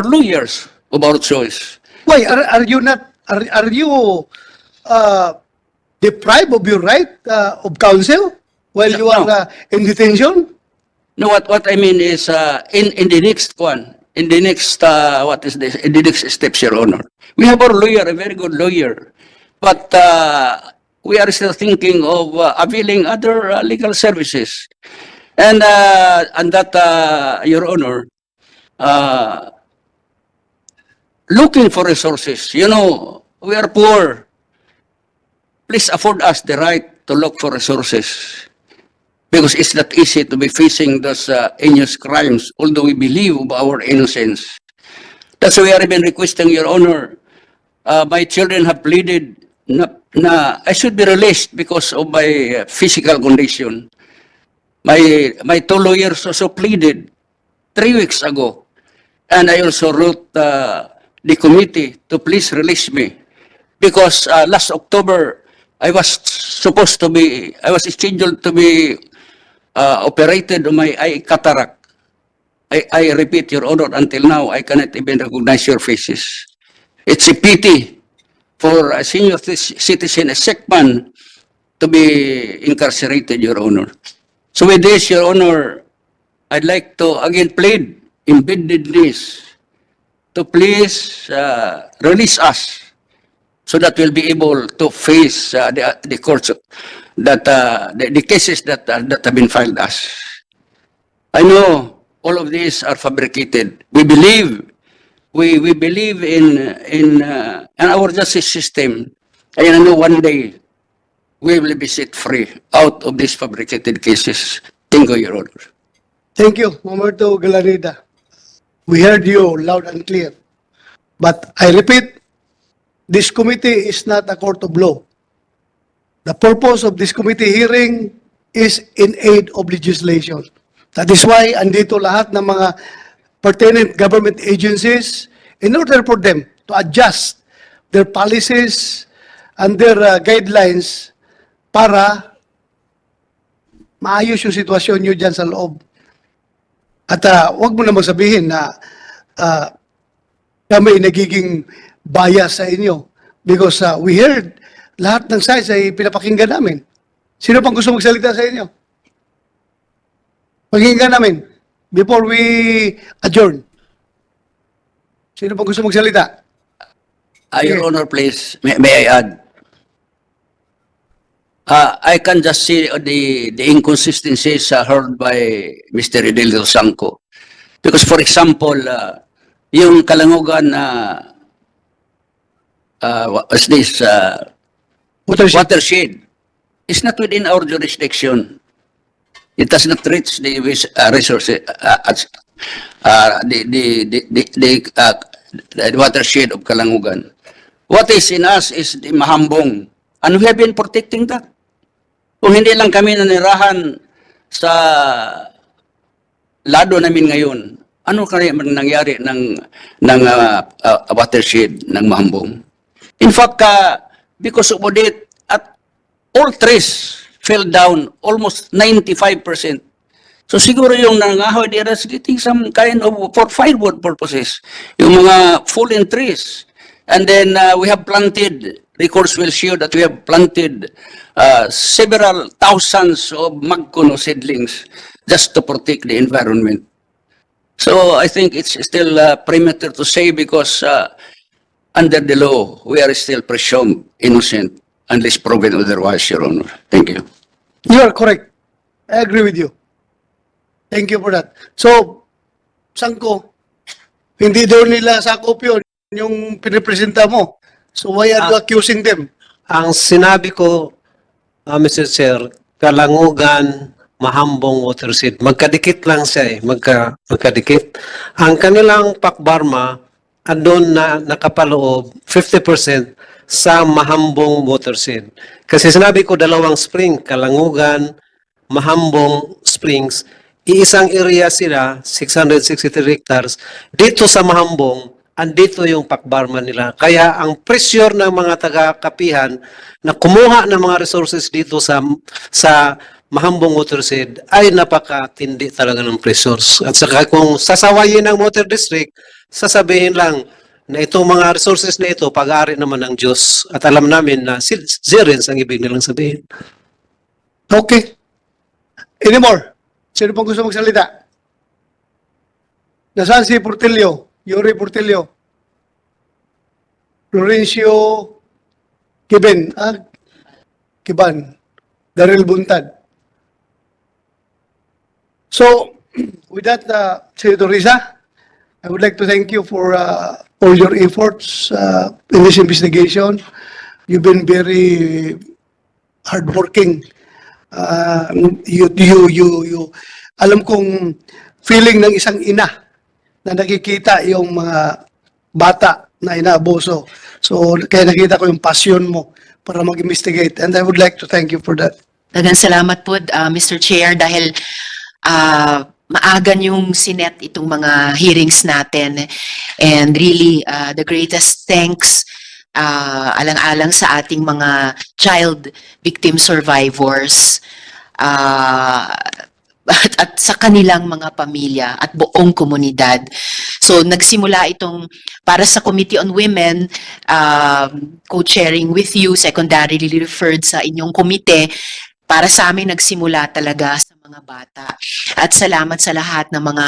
S11: lawyers of our choice.
S2: Why are you not? Are you deprived of your right of counsel while you are in detention?
S11: No, what I mean is in the next one, in the next what is this? In the next steps, Your Honor, we have our lawyer, a very good lawyer, but we are still thinking of availing other legal services, and that Your Honor, looking for resources. You know, we are poor. Please afford us the right to look for resources. Because it's not easy to be facing those heinous crimes, although we believe of our innocence. That's why I have been requesting, Your Honor, my children have pleaded na I should be released because of my physical condition. My two lawyers also pleaded 3 weeks ago. And I also wrote the committee to please release me. Because last October, I was scheduled to be operated on my eye cataract. I repeat, Your Honor, until now, I cannot even recognize your faces. It's a pity for a senior citizen, a sick man, to be incarcerated, Your Honor. So with this, Your Honor, I'd like to again plead in bended knees to please release us so that we'll be able to face the courts that the cases that have been filed us. I know all of these are fabricated. We believe in our justice system, and I know one day we will be set free out of these fabricated cases. Thank you, Your Honor.
S2: Thank you, Mamerto Galarida. We heard you loud and clear. But I repeat, this committee is not a court of law. The purpose of this committee hearing is in aid of legislation. That is why andito lahat ng mga pertinent government agencies in order for them to adjust their policies and their guidelines para maayos yung sitwasyon nyo dyan sa loob. At wag mo na magsabihin na kami nagiging bias sa inyo because we heard lahat ng sides ay pinapakinggan namin. Sino pang gusto magsalita sa inyo? Pakinggan namin before we adjourn. Sino pang gusto magsalita?
S11: Your Honor, please, may I add? I can just see the inconsistencies heard by Mr. Idelio Sanco. Because, for example, yung Kalangugan, what's this? Watershed is not within our jurisdiction. It does not reach the resources, the watershed of Kalangugan. What is in us is the Mahambong. And we have been protecting that. Kung hindi lang kami nanirahan sa lado namin ngayon, ano kaya nangyari ng watershed ng Mahambong? In fact, because of audit, at all trees fell down almost 95%. So siguro yung nangahoy, they are getting some kind of for firewood purposes. Yung mga fallen trees. And then we have planted, records will show that we have planted several thousands of magkuno seedlings just to protect the environment. So I think it's still premature to say because under the law, we are still presumed innocent unless proven otherwise, Your Honor. Thank you.
S2: You are correct. I agree with you. Thank you for that. So, Sangko, hindi daw nila sakop yun, yung pinipresenta mo. So why are you accusing them?
S15: Ang sinabi ko, Mr. Chair, Kalangugan, Mahambong, Watershed, magkadikit lang siya magkadikit. Ang kanilang pakbarma, andun na nakapaloob 50% sa Mahambong Watershed. Kasi sinabi ko dalawang spring, Kalangugan, Mahambong Springs, iisang area sila, 663 hectares. Dito sa Mahambong, andito yung pakbarma nila. Kaya ang pressure ng mga taga-kapihan na kumuha ng mga resources dito sa Mahambong Watershed ay napakatindi talaga ng pressures. At saka kung sasawayin ng Water District, sasabihin lang na itong mga resources na ito, pag-aari naman ng Diyos. At alam namin na Zerens ang ibig nilang sabihin.
S2: Okay. Any more? Sino pang gusto magsalita? Nasaan si Portillo? Yuri Portillo? Florencio Kiban? Kiban? Daryl Buntad? So, with that, Senator Risa, I would like to thank you for all your efforts in this investigation. You've been very hardworking. Alam kong feeling ng isang ina na nakikita yung mga bata na inaabuso. So, kaya nakita ko yung passion mo para mag-investigate. And I would like to thank you for that.
S4: Dagang salamat po, Mr. Chair, dahil maagan yung sinet itong mga hearings natin. And really, the greatest thanks alang-alang sa ating mga child victim survivors at sa kanilang mga pamilya at buong komunidad. So nagsimula itong para sa Committee on Women, co-chairing with you, secondarily referred sa inyong komite. Para sa amin nagsimula talaga sa mga mga bata. At salamat sa lahat ng mga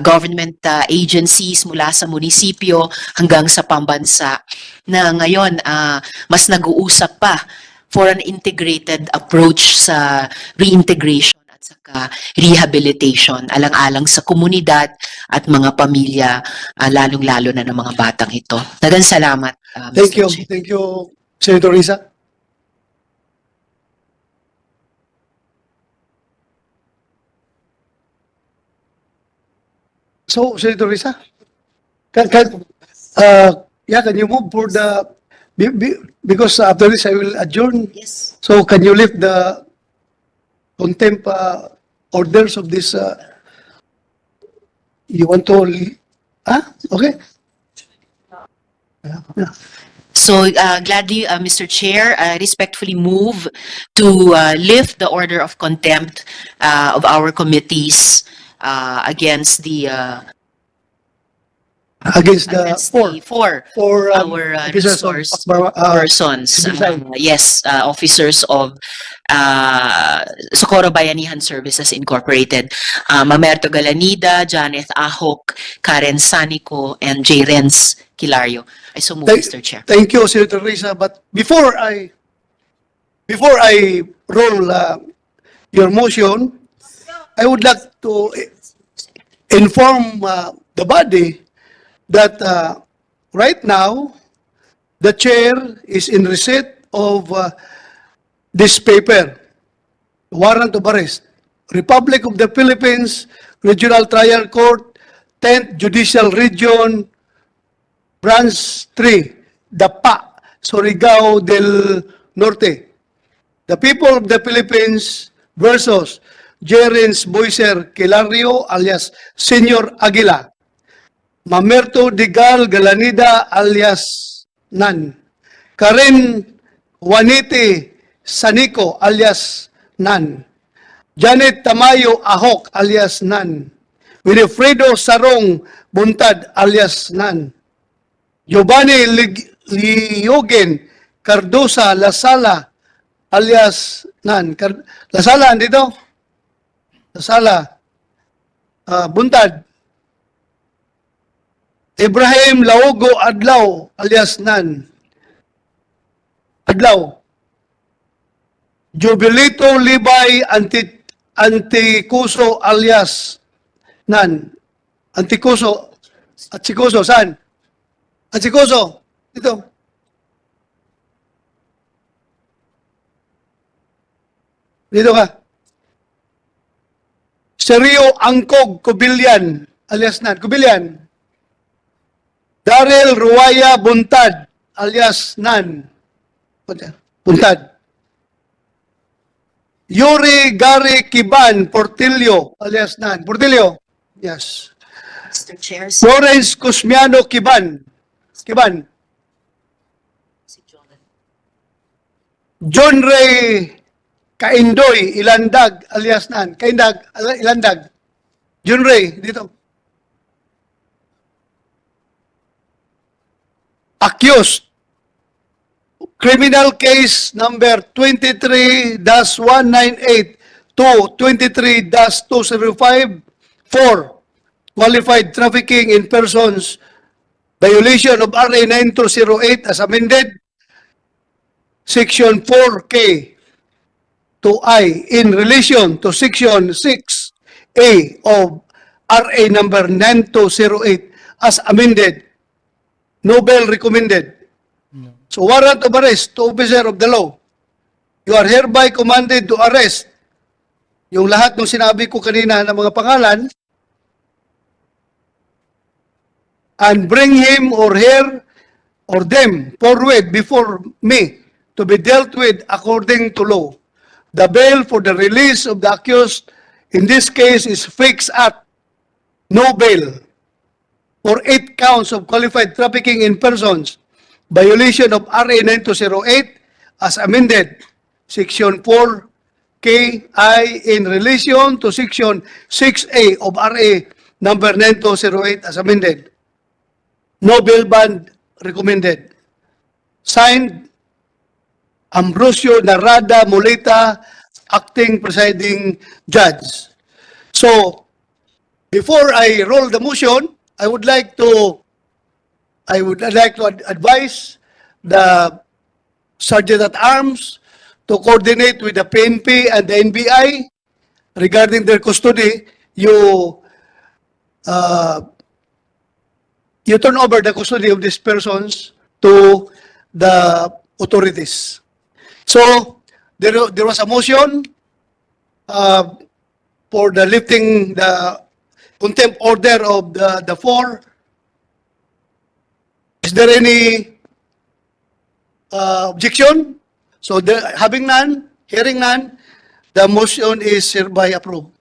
S4: government agencies mula sa munisipyo hanggang sa pambansa na ngayon mas nag-uusap pa for an integrated approach sa reintegration at saka rehabilitation alang-alang sa komunidad at mga pamilya, lalong-lalo na ng mga batang ito. Dagang salamat,
S2: Thank
S4: Mr.
S2: you.
S4: Chair.
S2: Thank you, Senator Risa. So, Senator Risa, can you move for the, because after this I will adjourn.
S4: Yes.
S2: So, can you lift the contempt orders of this, you want to, okay. Yeah.
S4: So gladly, Mr. Chair, I respectfully move to lift the order of contempt of our committees against the
S2: Against the four
S4: our
S2: officers of
S4: resource
S2: Akbar-
S4: persons.
S2: civil side.
S4: Yes, officers of Socorro Bayanihan Services Incorporated. Mamerto Galanida, Janeth Ahok, Karen Sanico, and J. Renz Kilario. I so move, Mr. Chair.
S2: Thank you, Senator Risa. But before I roll your motion, I would like to inform the body that right now the chair is in receipt of this paper, warrant of arrest, Republic of the Philippines Regional Trial Court, 10th Judicial Region, Branch 3, Dapa, Surigao del Norte. The people of the Philippines versus Jerens Boiser Kilario alias Senyor Aguila, Mamerto Digal Galanida alias Nan, Karen Juanite Sanico alias Nan, Janet Tamayo Ahok alias Nan, Winifredo Sarong Buntad alias Nan, Giovanni Liogen Cardosa Lasala alias Nan. Lasala, andito? Lasala. Buntad. Ibrahim Laogo Adlaw alias Nan. Adlaw. Jubilito Libay Anticuso alias Nan. Anticuso. Anticuso, saan? Anticuso. Dito. Dito ka. Serio Angkog Kubilian alias Nan. Kubilian. Daryl Ruaya Buntad alias Nan. Buntad. Yuri Gary Kiban Portillo alias Nan. Portillo. Yes.
S4: Mr. Chair,
S2: Florence Cusmiano Kiban. Kiban. John Ray Kaindoy Ilandag alias Nan. Kaindag, Ilandag. John Ray, dito. Accused. Criminal case number 23-198 to 23-275 for qualified trafficking in persons, violation of RA 9208 as amended, Section 4K to I in relation to Section 6A of RA number 9208 as amended. No bail recommended. So warrant of arrest to officer of the law. You are hereby commanded to arrest yung lahat ng sinabi ko kanina ng mga pangalan and bring him or her or them forward before me to be dealt with according to law. The bail for the release of the accused in this case is fixed at no bail for 8 counts of qualified trafficking in persons, violation of RA 9208 as amended, Section 4KI in relation to Section 6A of RA number 9208 as amended. No bail bond recommended. Signed, Ambrosio Narada Molita acting presiding judge. So, before I roll the motion, I would like to advise the Sergeant at Arms to coordinate with the PNP and the NBI regarding their custody. You turn over the custody of these persons to the authorities. So, there was a motion for the lifting the contempt order of the four. Is there any objection? So, having none, hearing none, the motion is hereby approved.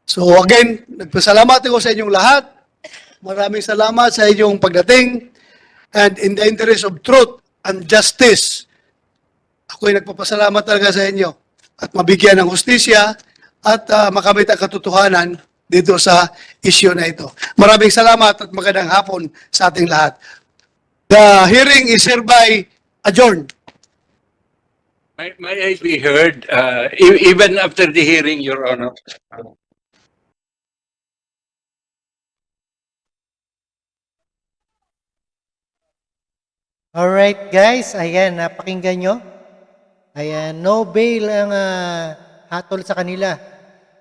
S2: So again, nagpasalamat ako sa inyong lahat. Maraming salamat sa inyong pagdating. And in the interest of truth and justice, ako'y nagpapasalamat talaga sa inyo at mabigyan ng hustisya at makamit ang katotohanan dito sa issue na ito. Maraming salamat at magandang hapon sa ating lahat. The hearing is hereby adjourned.
S9: May I be heard, even after the hearing, Your Honor?
S1: Alright guys, ayan, napakinggan nyo. Ayan, no bail ang hatol sa kanila.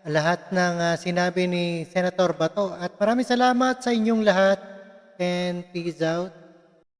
S1: Lahat ng sinabi ni Senator Bato. At maraming salamat sa inyong lahat and peace out.